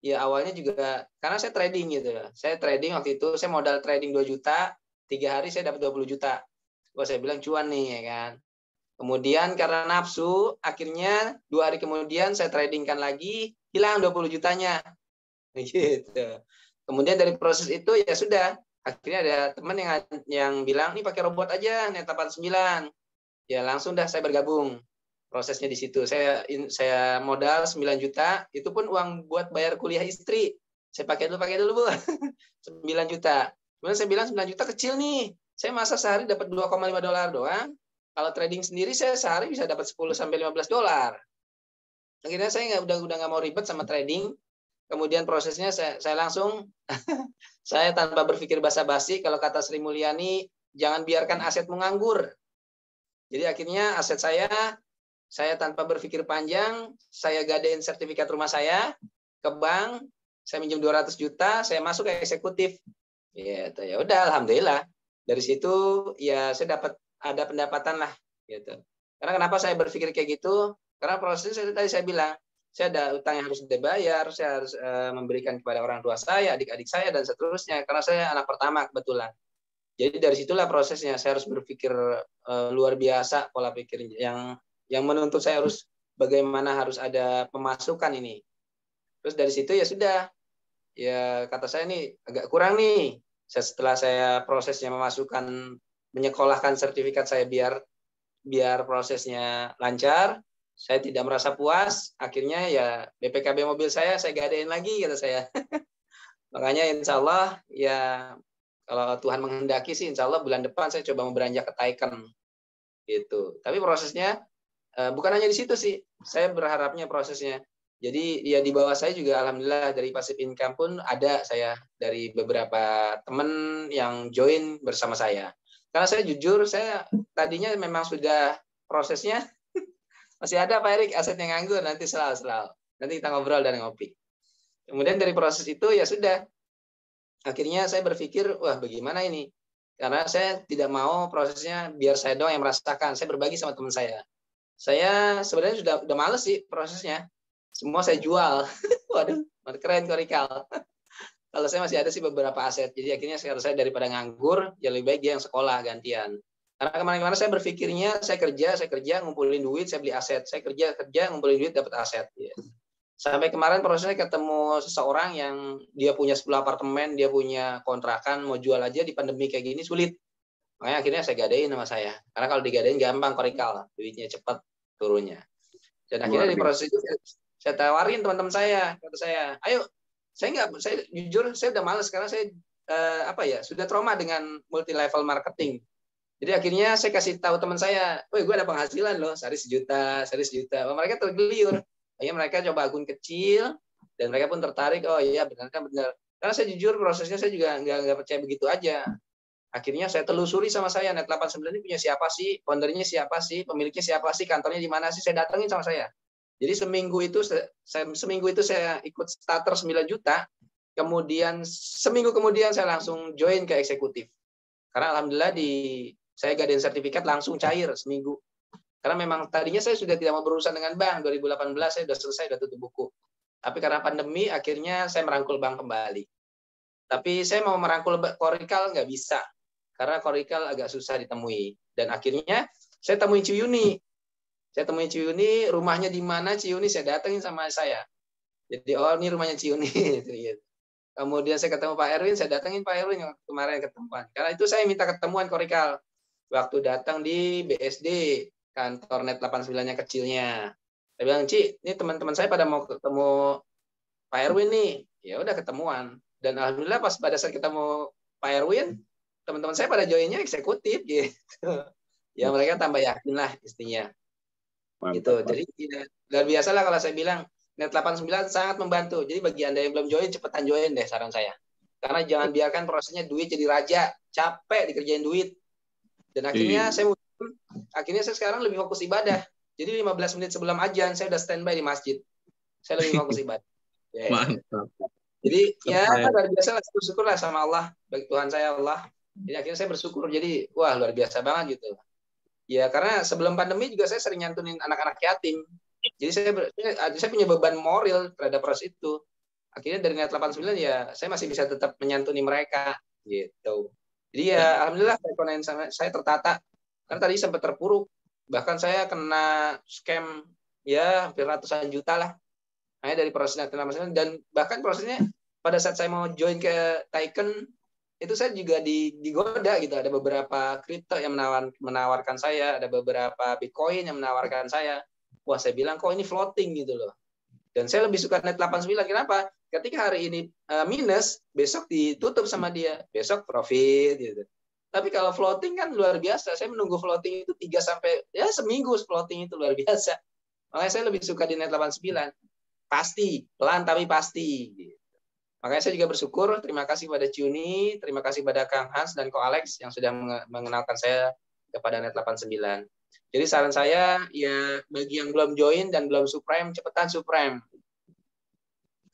ya awalnya juga karena saya trading gitu ya. Saya trading waktu itu, saya modal trading 2 juta, 3 hari saya dapat 20 juta. Wah, saya bilang cuan nih ya kan. Kemudian karena nafsu, akhirnya 2 hari kemudian saya tradingkan lagi, hilang 20 jutanya. Gitu. Kemudian dari proses itu ya sudah, akhirnya ada teman yang bilang, "Nih pakai robot aja Net 89." ya langsung dah saya bergabung. Prosesnya di situ. Saya modal 9 juta, itu pun uang buat bayar kuliah istri. Saya pakai dulu, Bu. 9 juta. Kemudian saya bilang 9 juta kecil nih. Saya masa sehari dapat $2,5 doang. Kalau trading sendiri saya sehari bisa dapat 10 sampai $15. Akhirnya saya udah nggak mau ribet sama trading. Kemudian prosesnya saya langsung saya tanpa berpikir basa-basi, kalau kata Sri Mulyani, jangan biarkan aset menganggur. Jadi akhirnya aset saya tanpa berpikir panjang, saya gadein sertifikat rumah saya ke bank, saya minjem 200 juta, saya masuk ke eksekutif. Gitu. Ya udah, alhamdulillah. Dari situ ya saya dapat ada pendapatan lah gitu. Karena kenapa saya berpikir kayak gitu? Karena prosesnya tadi saya bilang, saya ada utang yang harus dibayar, saya harus memberikan kepada orang tua saya, adik-adik saya dan seterusnya. Karena saya anak pertama kebetulan. Jadi dari situlah prosesnya saya harus berpikir luar biasa, pola pikir yang menuntut saya harus bagaimana harus ada pemasukan ini. Terus dari situ ya sudah, ya kata saya nih agak kurang nih. Setelah saya prosesnya menyekolahkan sertifikat saya biar prosesnya lancar, saya tidak merasa puas. Akhirnya ya BPKB mobil saya gadein lagi kata saya. Makanya insya Allah ya kalau Tuhan menghendaki sih insya Allah bulan depan saya coba beranjak ke Taiken gitu. Tapi prosesnya bukan hanya di situ sih, saya berharapnya prosesnya. Jadi ya di bawah saya juga alhamdulillah dari passive income pun ada saya dari beberapa teman yang join bersama saya. Karena saya jujur, saya tadinya memang sudah prosesnya masih ada Pak Erik aset yang nganggur, nanti selalu. Nanti kita ngobrol dan ngopi. Kemudian dari proses itu ya sudah. Akhirnya saya berpikir, wah bagaimana ini? Karena saya tidak mau prosesnya biar saya doang yang merasakan. Saya berbagi sama teman saya. Saya sebenarnya udah males sih prosesnya. Semua saya jual. Waduh, keren Korikal. Kalau saya masih ada sih beberapa aset. Jadi akhirnya saya daripada nganggur, ya lebih baik dia yang sekolah gantian. Karena kemana-mana saya berpikirnya, saya kerja, ngumpulin duit, saya beli aset. Saya kerja, ngumpulin duit, dapat aset. Ya. Sampai kemarin prosesnya ketemu seseorang yang dia punya 10 apartemen, dia punya kontrakan, mau jual aja di pandemi kayak gini sulit. Makanya akhirnya saya gadein sama saya. Karena kalau digadein gampang Korikal, duitnya cepat turunnya. Dan akhirnya di proses itu saya tawarin teman-teman saya, kata saya, ayo, saya jujur saya udah males karena saya sudah trauma dengan multi level marketing. Jadi akhirnya saya kasih tahu teman saya, woi gue ada penghasilan loh, sehari sejuta. Mereka tergiur. Akhirnya mereka coba akun kecil dan mereka pun tertarik. Oh iya benar. Karena saya jujur prosesnya saya juga nggak percaya begitu aja. Akhirnya saya telusuri sama saya, Net89 ini punya siapa sih, foundernya siapa sih, pemiliknya siapa sih, kantornya di mana sih, saya datengin sama saya. Jadi seminggu itu saya ikut starter 9 juta, kemudian seminggu kemudian saya langsung join ke eksekutif. Karena alhamdulillah saya gadein sertifikat langsung cair seminggu. Karena memang tadinya saya sudah tidak mau berurusan dengan bank, 2018 saya sudah selesai, sudah tutup buku. Tapi karena pandemi akhirnya saya merangkul bank kembali. Tapi saya mau merangkul Korikal nggak bisa. Karena Korikal agak susah ditemui. Dan akhirnya saya temuin Ciyuni. Rumahnya di mana Ciyuni, saya datengin sama saya. Jadi, oh ini rumahnya Ciyuni. Kemudian saya ketemu Pak Erwin, saya datengin Pak Erwin yang kemarin ketemuan. Karena itu saya minta ketemuan Korikal. Waktu datang di BSD, kantor Net89-nya kecilnya. Saya bilang, Ci, ini teman-teman saya pada mau ketemu Pak Erwin nih. Ya udah ketemuan. Dan alhamdulillah pas pada saat ketemu Pak Erwin, teman-teman saya pada joinnya eksekutif gitu. Ya mereka tambah yakin lah istrinya. Gitu. Jadi luar biasa lah kalau saya bilang Net89 sangat membantu. Jadi bagi Anda yang belum join, cepetan join deh saran saya. Karena jangan biarkan prosesnya duit jadi raja, capek dikerjain duit. Dan akhirnya saya sekarang lebih fokus ibadah. Jadi 15 menit sebelum azan saya udah standby di masjid. Saya lebih fokus ibadah. Yeah. Mantap. Jadi ya luar biasa lah, bersyukur lah sama Allah, bagi Tuhan saya Allah. Jadi akhirnya saya bersyukur. Jadi wah luar biasa banget gitu. Ya karena sebelum pandemi juga saya sering nyantunin anak-anak yatim. Jadi saya punya beban moral terhadap proses itu. Akhirnya dari Net89 ya saya masih bisa tetap menyantuni mereka gitu. Jadi ya alhamdulillah saya tertata. Karena tadi sempat terpuruk. Bahkan saya kena scam ya hampir ratusan juta lah. Hanya dari proses Net89 dan bahkan prosesnya pada saat saya mau join ke Taiken itu saya juga digoda gitu. Ada beberapa kripto yang menawarkan saya, ada beberapa Bitcoin yang menawarkan saya. Wah, saya bilang kok ini floating gitu loh. Dan saya lebih suka net 89. Kenapa? Ketika hari ini minus, besok ditutup sama dia, besok profit gitu. Tapi kalau floating kan luar biasa. Saya menunggu floating itu 3 sampai ya seminggu floating itu luar biasa. Makanya saya lebih suka di net 89. Pasti, pelan tapi pasti. Makanya saya juga bersyukur, terima kasih pada Cuni, terima kasih pada Kang Hans dan Ko Alex yang sudah mengenalkan saya kepada net 89. Jadi saran saya, ya bagi yang belum join dan belum supreme, cepetan supreme.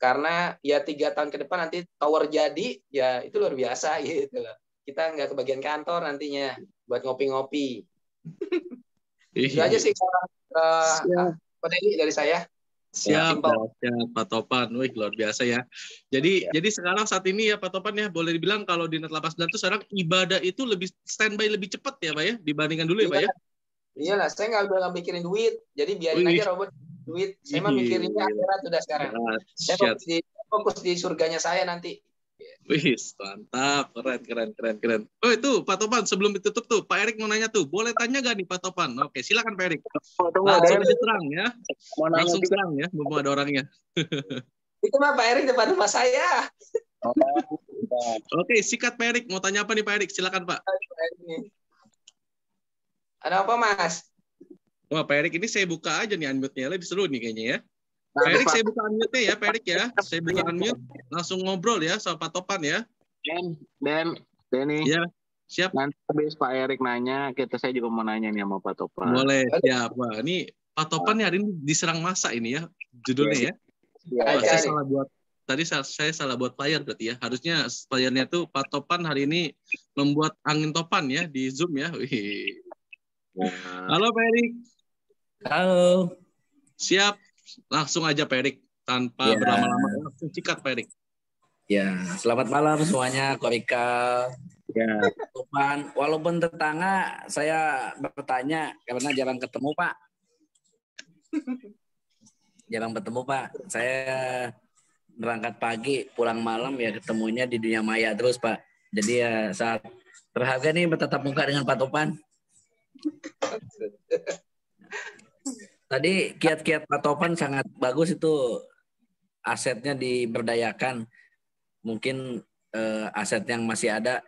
Karena ya 3 tahun ke depan nanti tower jadi, ya itu luar biasa gitu loh. Kita nggak kebagian kantor nantinya buat ngopi-ngopi. Itu aja sih dari saya. Siap, Pak Topan. Wih, luar biasa ya. Jadi sekarang saat ini ya Pak Topan ya, boleh dibilang kalau di net 89 itu sekarang ibadah itu lebih standby lebih cepat ya Pak ya, dibandingkan dulu ya Pak ya? Iyalah, saya nggak mikirin duit. Jadi biarin aja robot duit. Saya mah mikirinnya akhirat udah sekarang. Saya fokus di surganya saya nanti. Wih, mantap, keren. Oh itu Pak Topan, sebelum ditutup tuh, Pak Erik mau nanya tuh, boleh tanya gak nih Pak Topan? Oke, silakan Pak Erik. Langsung diserang ya, langsung serang ya, belum ada orangnya. Itu mah Pak Erik depan rumah saya. Oke, sikat Pak Erik, mau tanya apa nih Pak Erik? Silakan Pak. Ada apa Mas? Wah Pak Erik ini saya buka aja nih unmute-nya, lebih seru nih kayaknya ya. Pak Erik, saya buka unmute-nya ya, Pak Erik ya. Saya buka unmute, langsung ngobrol ya sama Pak Topan ya. Denny. Ya, siap. Nanti habis Pak Erik nanya, saya juga mau nanya nih sama Pak Topan. Boleh, siap. Wah, ini Pak Topan hari ini diserang masa ini ya, judulnya ya. Wah, saya salah buat player berarti ya. Harusnya playernya tuh Pak Topan hari ini membuat angin topan ya di Zoom ya. Wih. Halo Pak Erik. Halo. Siap. Langsung aja Pak Erik, tanpa berlama-lama, langsung sikat Pak Erik. Ya, selamat malam semuanya, Korika. Ya. Topan, walaupun tetangga, saya bertanya karena jarang ketemu Pak. Jarang ketemu Pak. Saya berangkat pagi, pulang malam ya ketemunya di dunia maya terus Pak. Jadi ya saat berharga nih bertatap muka dengan Pak Topan. Tadi kiat-kiat Pak Topan sangat bagus itu, asetnya diberdayakan. Mungkin aset yang masih ada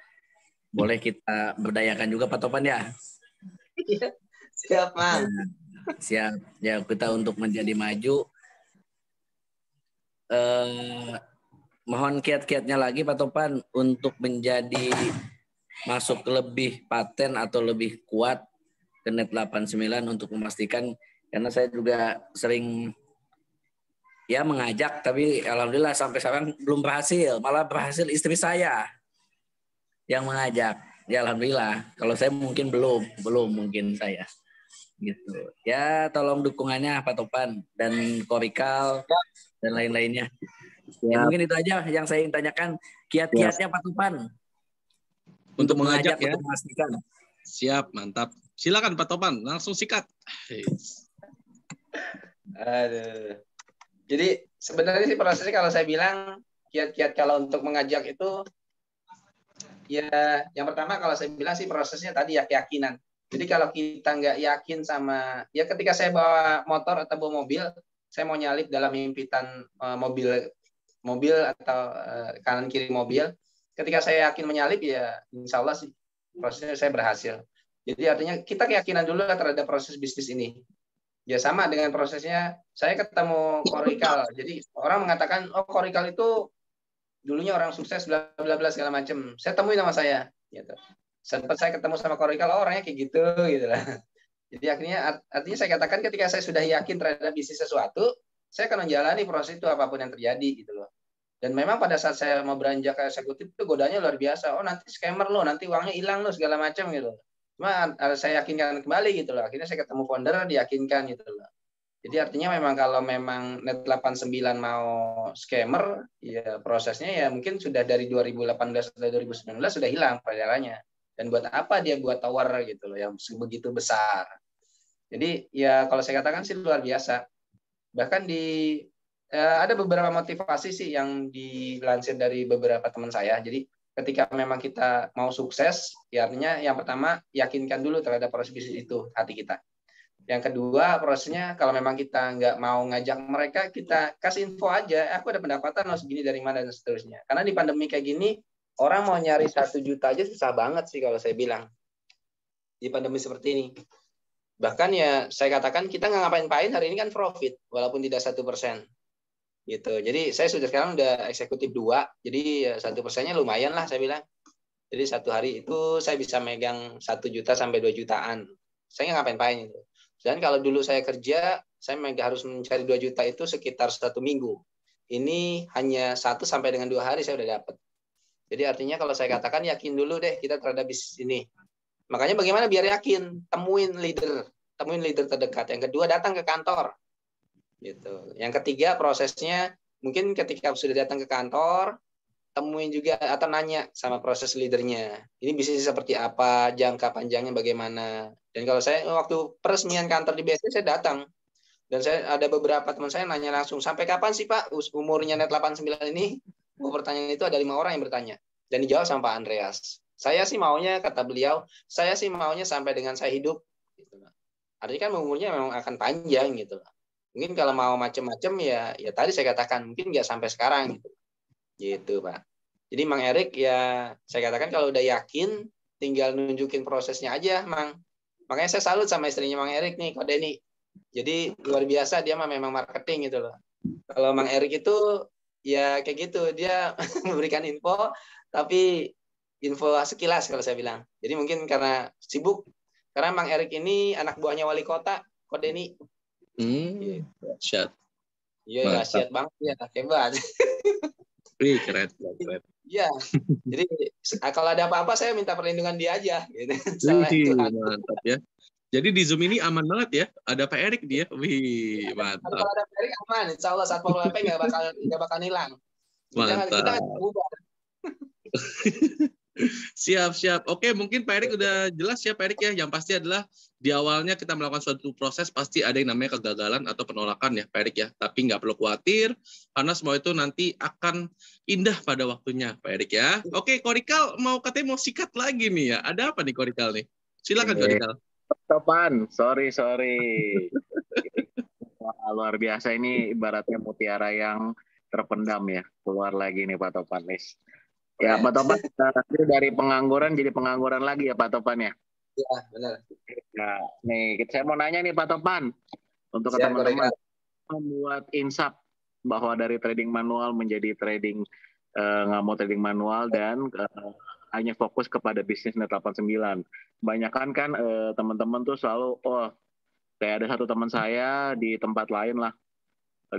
boleh kita berdayakan juga Pak Topan ya. Siap Mas. Siap ya, kita untuk menjadi maju. Mohon kiat-kiatnya lagi Pak Topan untuk menjadi masuk lebih paten atau lebih kuat ke net 89 untuk memastikan. Karena saya juga sering ya mengajak, tapi alhamdulillah sampai sekarang belum berhasil. Malah berhasil istri saya yang mengajak. Ya alhamdulillah. Kalau saya mungkin belum mungkin saya. Gitu. Ya tolong dukungannya Pak Topan dan Korikal dan lain-lainnya. Ya, mungkin itu aja yang saya ingin tanyakan. Kiat-kiatnya Pak Topan untuk mengajak ya. Untuk memastikan. Siap, mantap. Silakan Pak Topan, langsung sikat. Aduh. Jadi sebenarnya sih prosesnya kalau saya bilang kiat-kiat kalau untuk mengajak itu ya yang pertama kalau saya bilang sih prosesnya tadi ya keyakinan. Jadi kalau kita nggak yakin sama ya ketika saya bawa motor atau bawa mobil, saya mau nyalip dalam himpitan mobil atau kanan kiri mobil. Ketika saya yakin menyalip ya insya Allah sih prosesnya saya berhasil. Jadi artinya kita keyakinan dulu terhadap proses bisnis ini. Ya sama dengan prosesnya, saya ketemu Korikal. Jadi orang mengatakan, oh Korikal itu dulunya orang sukses, bla bla bla segala macam. Saya temuin sama saya. Gitu. Sempat saya ketemu sama Korikal, oh, orangnya kayak gitu lah. Jadi artinya saya katakan ketika saya sudah yakin terhadap bisnis sesuatu, saya akan menjalani proses itu apapun yang terjadi gitu loh. Dan memang pada saat saya mau beranjak ke eksekutif itu godanya luar biasa. Oh nanti scammer lo, nanti uangnya hilang lo segala macam gitu. Cuma saya yakinkan kembali gitu loh. Akhirnya saya ketemu founder, diyakinkan gitu loh. Jadi artinya memang kalau memang net 89 mau scammer, ya prosesnya ya mungkin sudah dari 2018 atau 2019 sudah hilang perjalanannya. Dan buat apa dia buat tower gitu loh yang begitu besar. Jadi ya kalau saya katakan sih luar biasa. Bahkan ada beberapa motivasi sih yang dilansir dari beberapa teman saya. Jadi ketika memang kita mau sukses, ya artinya yang pertama yakinkan dulu terhadap proses bisnis itu hati kita. Yang kedua, prosesnya kalau memang kita nggak mau ngajak mereka, kita kasih info aja, aku ada pendapatan segini dari mana dan seterusnya. Karena di pandemi kayak gini, orang mau nyari 1 juta aja susah banget sih kalau saya bilang. Di pandemi seperti ini. Bahkan ya saya katakan kita nggak ngapain-ngapain hari ini kan profit, walaupun tidak 1%. Gitu. Jadi saya sudah sekarang udah eksekutif 2, jadi 1%-nya lumayan lah saya bilang. Jadi 1 hari itu saya bisa megang 1 juta sampai 2 jutaan. Saya nggak ngapain-ngapain itu. Dan kalau dulu saya kerja, saya harus mencari 2 juta itu sekitar 1 minggu. Ini hanya 1 sampai dengan 2 hari saya udah dapat. Jadi artinya kalau saya katakan yakin dulu deh kita terhadap bisnis ini. Makanya bagaimana biar yakin? Temuin leader terdekat. Yang kedua datang ke kantor. Gitu. Yang ketiga prosesnya mungkin ketika sudah datang ke kantor, temuin juga atau nanya sama proses leadernya. Ini bisnis seperti apa, jangka panjangnya bagaimana. Dan kalau saya waktu peresmian kantor di BSD saya datang. Dan saya ada beberapa teman saya nanya langsung, sampai kapan sih Pak umurnya Net 89 ini? Pertanyaan itu ada 5 orang yang bertanya. Dan dijawab sama Pak Andreas. Saya sih maunya, kata beliau, saya sih maunya sampai dengan saya hidup. Gitu. Artinya kan umurnya memang akan panjang gitu. Mungkin kalau mau macam-macam ya tadi saya katakan mungkin nggak sampai sekarang gitu. Gitu Pak. Jadi Mang Erik ya saya katakan kalau udah yakin tinggal nunjukin prosesnya aja Mang. Makanya saya salut sama istrinya Mang Erik nih, Kak Denny. Jadi luar biasa dia memang marketing gitu loh. Kalau Mang Erik itu ya kayak gitu, dia memberikan info tapi info sekilas kalau saya bilang. Jadi mungkin karena sibuk, karena Mang Erik ini anak buahnya wali kota, Kak Denny. Dahsyat. Iya, dahsyat banget ya, hebat. Wih, keren. Iya. Jadi kalau ada apa-apa saya minta perlindungan dia aja gitu. Mantap ya. Jadi di Zoom ini aman banget ya. Ada Pak Erik dia. Wih, mantap. Kalau ada Pak Erik aman, insya Allah Satpol PP nggak bakal hilang. Mantap. Kita bubar. Siap. Oke, mungkin Pak Erik udah jelas ya Pak Erik ya. Yang pasti adalah di awalnya kita melakukan suatu proses pasti ada yang namanya kegagalan atau penolakan ya Pak Erik ya. Tapi nggak perlu khawatir karena semua itu nanti akan indah pada waktunya Pak Erik ya. Oke, Korikal katanya mau sikat lagi nih ya. Ada apa nih Korikal nih? Silakan Korikal. Topan, sorry. Wah, luar biasa ini ibaratnya mutiara yang terpendam ya. Keluar lagi nih Pak Topan nih. Ya Pak Topan, dari pengangguran jadi pengangguran lagi ya Pak Topan ya? Iya, benar. Nah, nih saya mau nanya nih Pak Topan, untuk teman-teman membuat insap bahwa dari trading manual menjadi trading nggak mau trading manual dan hanya fokus kepada bisnis Net 89. Kebanyakan kan teman-teman tuh selalu, kayak ada satu teman saya di tempat lain lah,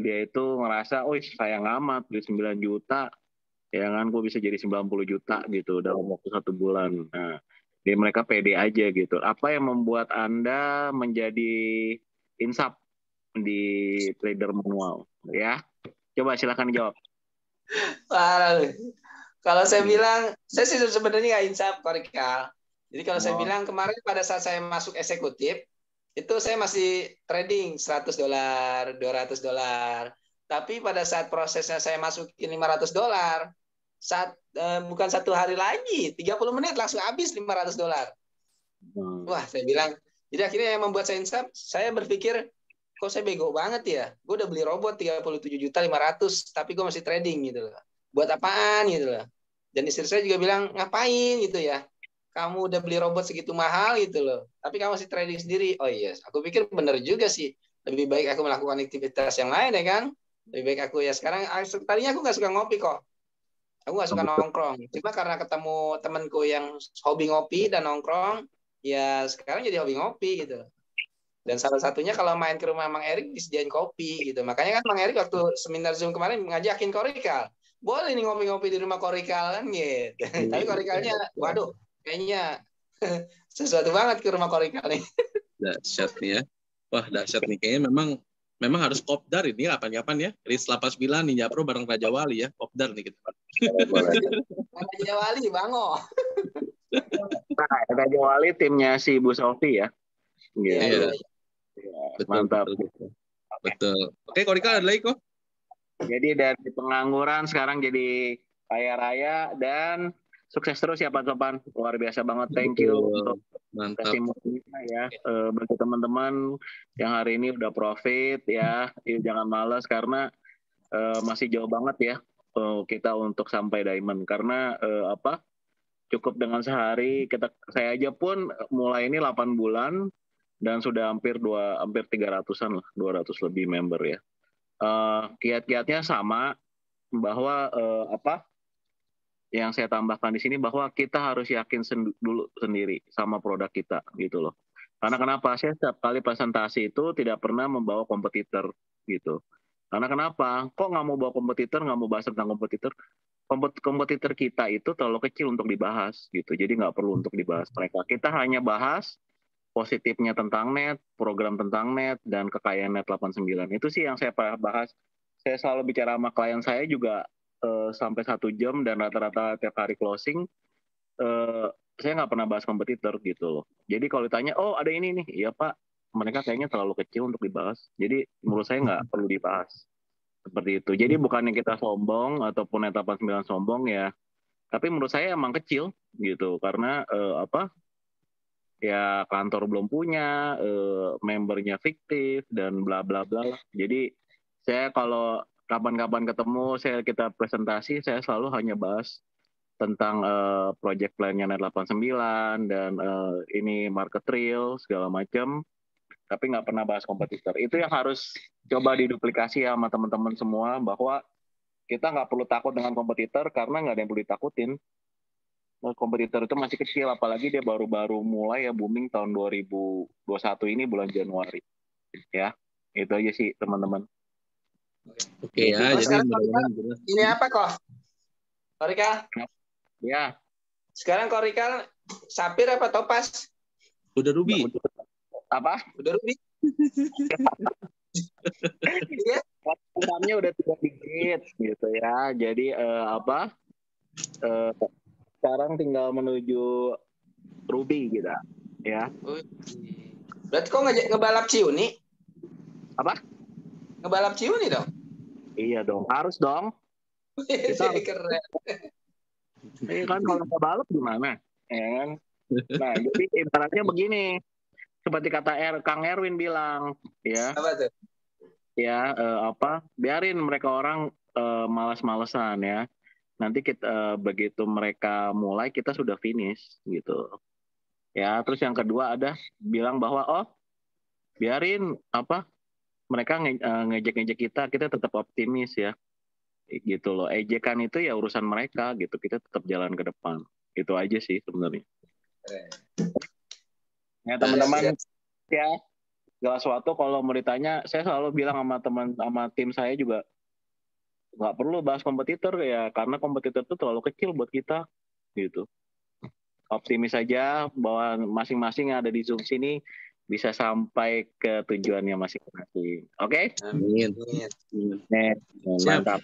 dia itu ngerasa, sayang amat beli 9 juta, ya kan gue bisa jadi 90 juta gitu dalam waktu 1 bulan. Nah, jadi mereka pede aja gitu. Apa yang membuat Anda menjadi insap di trader manual? Ya, coba silakan dijawab. Kalau saya bilang, saya sih sebenarnya nggak insap, Korikal. Jadi kalau saya bilang kemarin pada saat saya masuk eksekutif, itu saya masih trading $100, $200. Tapi pada saat prosesnya saya masukin $500, bukan 1 hari lagi, 30 menit langsung habis $500. Wah, saya bilang. Jadi akhirnya yang membuat saya insap, saya berpikir, kok saya bego banget ya? Gue udah beli robot 37.500.000, tapi gue masih trading gitu loh. Buat apaan gitu loh. Dan istri saya juga bilang, ngapain gitu ya? Kamu udah beli robot segitu mahal gitu loh. Tapi kamu masih trading sendiri. Oh iya, aku pikir benar juga sih. Lebih baik aku melakukan aktivitas yang lain ya kan? Lebih baik aku ya sekarang, tadinya aku nggak suka ngopi kok. Aku nggak suka nongkrong. Cuma karena ketemu temanku yang hobi ngopi dan nongkrong, ya sekarang jadi hobi ngopi gitu. Dan salah satunya kalau main ke rumah Mang Erik disediain kopi gitu. Makanya kan Mang Erik waktu seminar Zoom kemarin ngajakin Korikal. Boleh nih ngopi-ngopi di rumah Korikal kan gitu. Tapi Korikalnya, waduh, kayaknya sesuatu banget ke rumah Korikal nih. Dahsyat nih ya. Wah, dahsyat nih. Kayaknya memang harus kopdar ini kapan-kapan ya. Riz 89 Ninja Pro bareng Raja Wali ya. Kopdar nih gitu. Raja Wali, Bango. Nah, Raja Wali timnya si Bu Sofi ya. Iya. Betul, mantap. Betul. Oke, Korikal ada lagi kok. Jadi dari pengangguran sekarang jadi kaya raya dan Sukses terus ya Pak Topan, luar biasa banget. Thank you untuk Mantap. testimoninya ya. Bagi teman-teman yang hari ini udah profit ya, jangan malas karena masih jauh banget ya kita untuk sampai diamond. Karena cukup dengan sehari saya aja pun mulai ini 8 bulan dan sudah hampir 300-an lah, 200 lebih member ya. Kiat-kiatnya sama, bahwa yang saya tambahkan di sini bahwa kita harus yakin dulu sendiri sama produk kita gitu loh. Karena kenapa? Saya setiap kali presentasi itu tidak pernah membawa kompetitor gitu. Karena kenapa? Kok nggak mau bawa kompetitor, nggak mau bahas tentang kompetitor? Kompetitor kita itu terlalu kecil untuk dibahas gitu. Jadi nggak perlu untuk dibahas mereka. Kita hanya bahas positifnya tentang net, program tentang net, dan kekayaan net 89. Itu sih yang saya bahas. Saya selalu bicara sama klien saya juga sampai 1 jam dan rata-rata tiap hari closing, saya nggak pernah bahas kompetitor gitu loh. Jadi kalau ditanya, oh ada ini nih, iya Pak, mereka kayaknya terlalu kecil untuk dibahas. Jadi menurut saya nggak perlu dibahas. Seperti itu. Jadi bukannya kita sombong ataupun net 89 sombong ya, tapi menurut saya emang kecil gitu. Karena ya kantor belum punya, membernya fiktif dan bla bla bla. Jadi saya kalau kapan-kapan ketemu, kita presentasi, saya selalu hanya bahas tentang project plan-nya Net 89 dan ini market real segala macam, tapi nggak pernah bahas kompetitor. Itu yang harus coba diduplikasi ya sama teman-teman semua, bahwa kita nggak perlu takut dengan kompetitor karena nggak ada yang perlu ditakutin. Kompetitor itu masih kecil, apalagi dia baru-baru mulai ya booming tahun 2021 ini bulan Januari. Ya, itu aja sih teman-teman. Oke ya, jadi ini apa kok? Korikal? Ya. Sekarang Korikal sapir apa topas? Udah ruby. Apa? Udah ruby. Iya. Uangnya udah 3 digit gitu ya. Jadi sekarang tinggal menuju ruby gitu ya. Berarti kok ngebalap Ciuni? Apa? Ngebalap Ciuni dong? Iya dong, harus dong. Kita keren. Iya kan, kalau nggak balap gimana? Ya kan? Nah, jadi ibaratnya begini, seperti kata Kang Erwin bilang, ya. Apa tuh? Ya, biarin mereka orang malas-malesan ya. Nanti kita begitu mereka mulai, kita sudah finish gitu. Ya, terus yang kedua bilang bahwa biarin mereka ngejek-ngejek kita tetap optimis ya. Gitu loh. Ejekan itu ya urusan mereka gitu. Kita tetap jalan ke depan. Itu aja sih sebenarnya. Ya teman-teman ya, segala sesuatu kalau mau ditanya, saya selalu bilang sama tim saya juga, nggak perlu bahas kompetitor ya, karena kompetitor itu terlalu kecil buat kita gitu. Optimis saja bahwa masing-masing yang ada di Zoom sini bisa sampai ke tujuannya masing-masing. Oke? Amin. Mantap.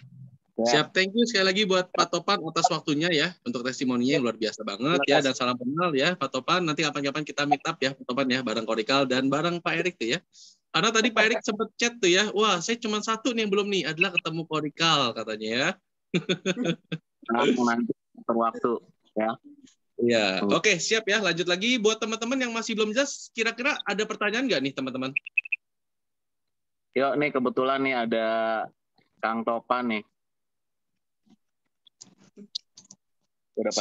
Siap, thank you sekali lagi buat Pak Topan atas waktunya ya, untuk testimoninya yang luar biasa banget ya, dan salam kenal ya Pak Topan. Nanti kapan-kapan kita meet up ya Pak Topan ya, bareng Korikal dan bareng Pak Erik tuh ya. Karena tadi Pak Erik sempat chat tuh ya, wah saya cuma satu nih yang belum nih, adalah ketemu Korikal katanya ya. Nanti waktu ya. Iya, oke, siap ya. Lanjut lagi buat teman-teman yang masih belum jelas, kira-kira ada pertanyaan nggak nih teman-teman? Yuk nih, kebetulan nih ada Kang Topan nih. Udah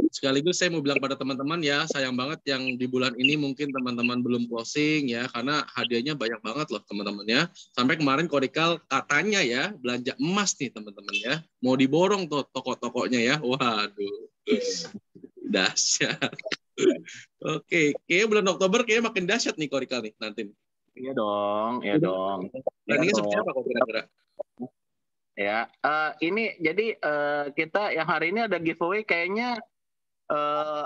sekaligus saya mau bilang pada teman-teman ya, sayang banget yang di bulan ini mungkin teman-teman belum closing ya, karena hadiahnya banyak banget loh teman-teman ya. Sampai kemarin Korikal katanya ya belanja emas nih teman-teman ya, mau diborong tuh toko-tokonya ya. Waduh, dahsyat. Oke, kayaknya bulan Oktober kayaknya makin dahsyat nih Korikal nih nanti. Iya dong, iya dong. Planningnya seperti apa kok kira-kira? Ya, ini jadi kita yang hari ini ada giveaway, kayaknya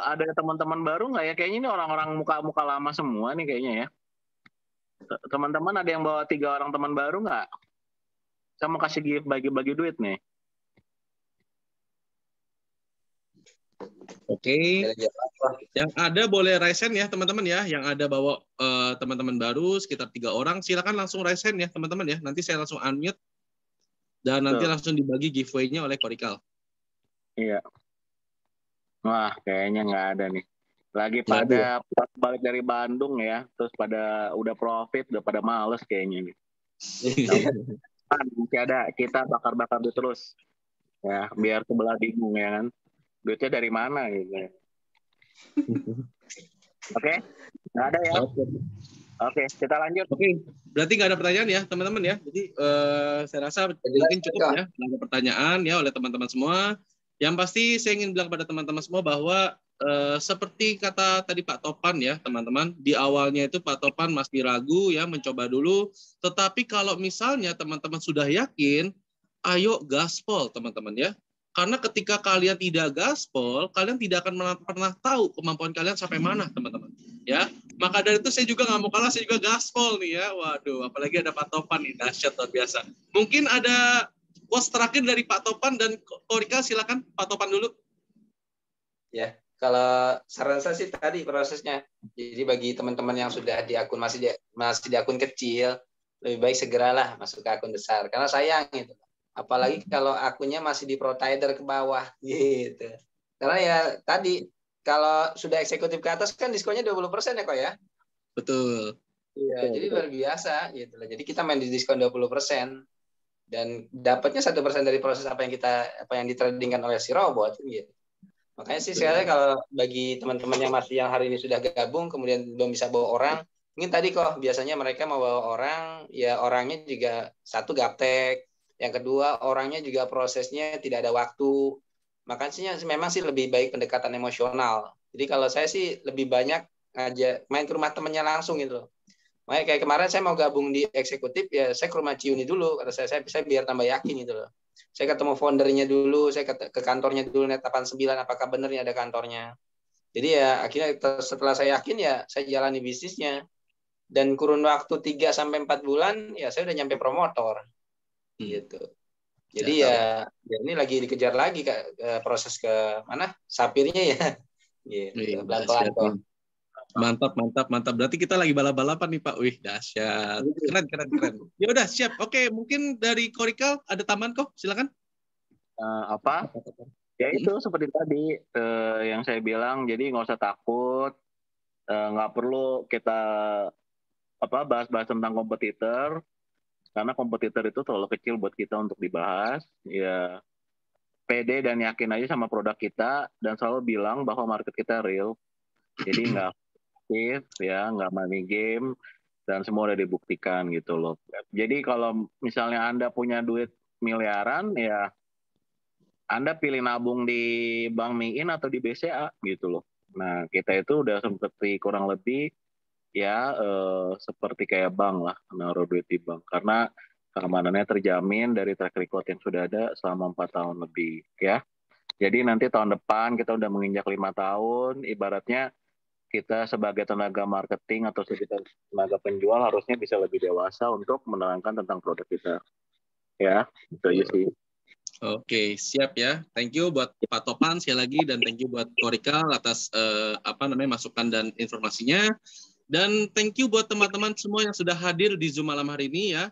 ada teman-teman baru nggak ya? Kayaknya ini orang-orang muka-muka lama semua nih kayaknya ya. Teman-teman ada yang bawa 3 orang teman baru nggak? Saya mau kasih gift bagi-bagi duit nih. Oke. Yang ada boleh raise hand ya teman-teman ya. Yang ada bawa teman-teman baru sekitar 3 orang, silakan langsung raise hand ya teman-teman ya. Nanti saya langsung unmute. Dan nanti langsung dibagi giveaway-nya oleh Korikal. Iya. Wah, kayaknya nggak ada nih. Lagi Nggak ada ya? pada balik dari Bandung ya, terus pada udah profit, udah pada males kayaknya nih. Masih ada, kita bakar-bakar duit terus. Ya, biar sebelah bingung ya kan. Duitnya dari mana gitu. Oke, nggak ada ya. Oke. Oke, kita lanjut. Oke, berarti nggak ada pertanyaan ya teman-teman ya. Jadi saya rasa mungkin cukup ya, nggak ada pertanyaan ya oleh teman-teman semua. Yang pasti saya ingin bilang pada teman-teman semua bahwa seperti kata tadi Pak Topan ya teman-teman, di awalnya itu Pak Topan masih ragu ya, mencoba dulu. Tetapi kalau misalnya teman-teman sudah yakin, ayo gaspol teman-teman ya. Karena ketika kalian tidak gaspol, kalian tidak akan pernah tahu kemampuan kalian sampai mana teman-teman. Ya, maka dari itu saya juga nggak mau kalah, saya juga gaspol nih ya. Waduh, apalagi ada Pak Topan nih, dahsyat luar biasa. Mungkin ada quotes terakhir dari Pak Topan dan Korika, silakan Pak Topan dulu. Ya, kalau saran saya sih tadi prosesnya. Jadi bagi teman-teman yang sudah di akun masih di akun kecil, lebih baik segeralah masuk ke akun besar. Karena sayang gitu. Apalagi kalau akunnya masih di provider ke bawah gitu. Karena ya tadi kalau sudah eksekutif ke atas kan diskonnya 20% ya kok ya. Betul. Iya, jadi luar biasa gitu. Jadi kita main di diskon 20% dan dapatnya 1% dari proses apa yang ditradingkan oleh si robot gitu. Makanya sih sekali kalau bagi teman-teman yang hari ini sudah gabung kemudian belum bisa bawa orang, mungkin tadi kok biasanya mereka mau bawa orang, ya orangnya juga satu gaptek, yang kedua orangnya juga prosesnya tidak ada waktu. Makanya memang sih lebih baik pendekatan emosional. Jadi kalau saya sih lebih banyak aja main ke rumah temannya langsung gitu loh. Makanya kayak kemarin saya mau gabung di eksekutif ya saya ke rumah Ciuni dulu karena saya biar tambah yakin gitu loh. Saya ketemu foundernya dulu, saya ke kantornya dulu Net 89 apakah benar ada kantornya. Jadi ya akhirnya setelah saya yakin ya saya jalani bisnisnya. Dan kurun waktu 3 sampai 4 bulan ya saya udah nyampe promotor. Gitu. Jadi ya ini lagi dikejar lagi proses ke mana? Sapirnya ya. Gitu. Pelan-pelan kok. Mantap. Berarti kita lagi balap-balapan nih Pak. Wih, dahsyat. Keren. Ya udah, siap. Oke, mungkin dari Korikal ada tambahan kok, silakan. Apa? Ya itu seperti tadi yang saya bilang. Jadi nggak usah takut. Nggak perlu kita bahas-bahas tentang kompetitor. Karena kompetitor itu terlalu kecil buat kita untuk dibahas. Ya, pede dan yakin aja sama produk kita dan selalu bilang bahwa market kita real. Jadi nggak ya, nggak money game dan semua udah dibuktikan gitu loh. Jadi kalau misalnya Anda punya duit miliaran ya Anda pilih nabung di Bank Miin atau di BCA gitu loh. Nah, kita itu udah seperti kurang lebih ya seperti kayak bank lah, naruh duit di bank karena keamanannya terjamin dari track record yang sudah ada selama 4 tahun lebih ya. Jadi nanti tahun depan kita udah menginjak 5 tahun, ibaratnya kita sebagai tenaga marketing atau sebagai tenaga penjual harusnya bisa lebih dewasa untuk menerangkan tentang produk kita. Ya, itu aja sih. Oke, siap ya. Thank you buat Pak Topan sekali lagi dan thank you buat Korikal atas masukan dan informasinya. Dan thank you buat teman-teman semua yang sudah hadir di Zoom malam hari ini ya.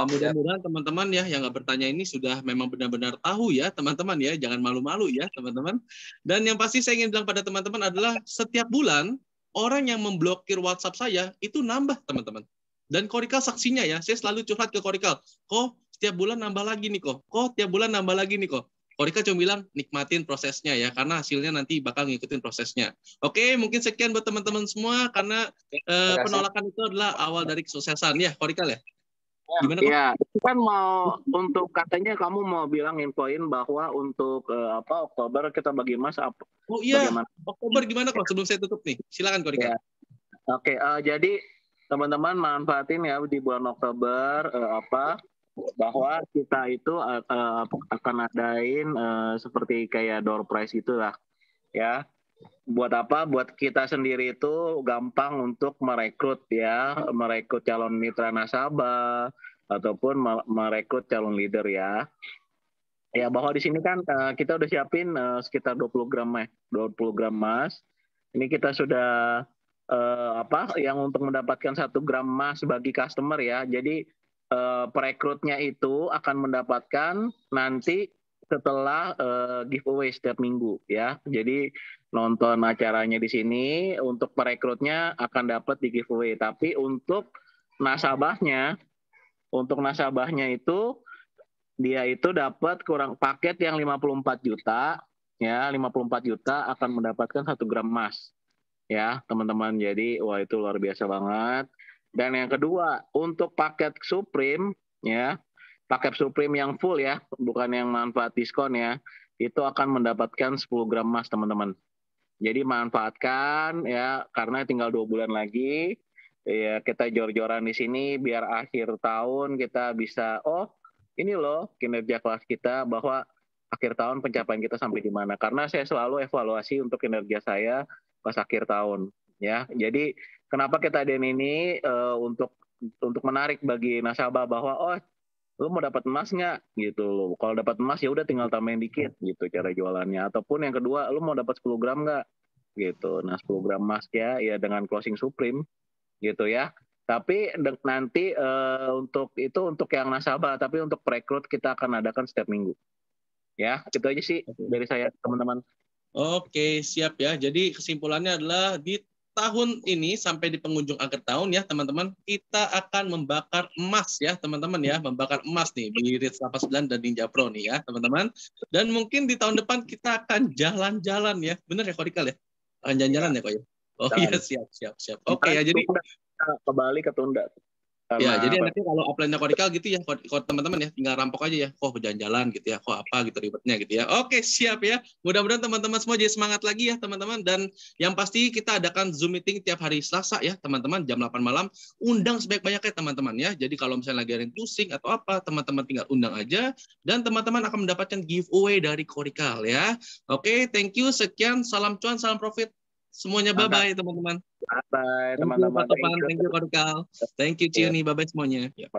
Mudah-mudahan teman-teman ya yang nggak bertanya ini sudah memang benar-benar tahu ya teman-teman ya, jangan malu-malu ya teman-teman. Dan yang pasti saya ingin bilang pada teman-teman adalah setiap bulan orang yang memblokir WhatsApp saya itu nambah teman-teman. Dan Korikal saksinya ya, saya selalu curhat ke Korikal, kok setiap bulan nambah lagi nih kok tiap bulan nambah lagi nih kok. Korika cuma bilang nikmatin prosesnya ya, karena hasilnya nanti bakal ngikutin prosesnya. Oke, mungkin sekian buat teman-teman semua, karena penolakan itu adalah awal dari kesuksesan ya, Korika ya. Gimana kok? Ya, itu kan mau untuk katanya kamu mau bilang infoin bahwa untuk Oktober kita bagi emas apa? Oh iya, bagaimana? Oktober gimana kok sebelum saya tutup nih? Silakan Korika. Ya. Oke, jadi teman-teman manfaatin ya di bulan Oktober bahwa kita itu akan adain seperti kayak door prize itulah ya. Buat apa? Buat kita sendiri itu gampang untuk merekrut calon mitra nasabah ataupun merekrut calon leader ya. Ya, bahwa di sini kan kita udah siapin sekitar 20 gram emas. Ini kita sudah yang untuk mendapatkan 1 gram emas bagi customer ya. Jadi perekrutnya itu akan mendapatkan nanti setelah giveaway setiap minggu ya. Jadi nonton acaranya di sini, untuk perekrutnya akan dapat di giveaway. Tapi untuk nasabahnya itu dia itu dapat kurang paket yang 54 juta ya, 54 juta akan mendapatkan 1 gram emas ya teman-teman. Jadi wah itu luar biasa banget. Dan yang kedua untuk paket Supreme ya, paket Supreme yang full ya, bukan yang manfaat diskon ya, itu akan mendapatkan 10 gram emas teman-teman. Jadi manfaatkan ya, karena tinggal 2 bulan lagi ya, kita jor-joran di sini biar akhir tahun kita bisa ini loh kinerja kelas kita, bahwa akhir tahun pencapaian kita sampai di mana. Karena saya selalu evaluasi untuk kinerja saya pas akhir tahun ya. Jadi kenapa kita adain ini untuk menarik bagi nasabah bahwa lu mau dapat emas nggak gitu loh. Kalau dapat emas ya udah tinggal tambahin dikit gitu cara jualannya. Ataupun yang kedua, lu mau dapat 10 gram nggak gitu. Nah 10 gram emas ya dengan closing Supreme gitu ya. Tapi nanti untuk yang nasabah, tapi untuk perekrut kita akan adakan setiap minggu. Ya, itu aja sih dari saya teman-teman. Oke, siap ya. Jadi kesimpulannya adalah di tahun ini sampai di penghujung akhir tahun ya teman-teman, kita akan membakar emas ya teman-teman ya, membakar emas nih di Rich 89 dan Ninja Pro nih ya teman-teman. Dan mungkin di tahun depan kita akan jalan-jalan ya, bener ya Korikal ya? Akan jalan-jalan ya kok ya? Oh iya siap. Oke ya, jadi ke Bali ketunda. Ya, jadi nanti kalau offline-nya Korikal gitu ya, teman-teman ya, tinggal rampok aja ya, kok berjalan-jalan gitu ya, kok apa gitu ribetnya gitu ya. Oke, siap ya. Mudah-mudahan teman-teman semua jadi semangat lagi ya teman-teman. Dan yang pasti kita adakan Zoom meeting tiap hari Selasa ya teman-teman, jam 8 malam. Undang sebanyak-banyaknya teman-teman ya. Jadi kalau misalnya lagi ada yang pusing atau apa, teman-teman tinggal undang aja. Dan teman-teman akan mendapatkan giveaway dari Korikal ya. Oke, thank you. Sekian, salam cuan, salam profit. Semuanya bye-bye teman-teman. Bye teman-teman. Thank you Korikal. Thank you Ciuni, bye-bye semuanya. Ya.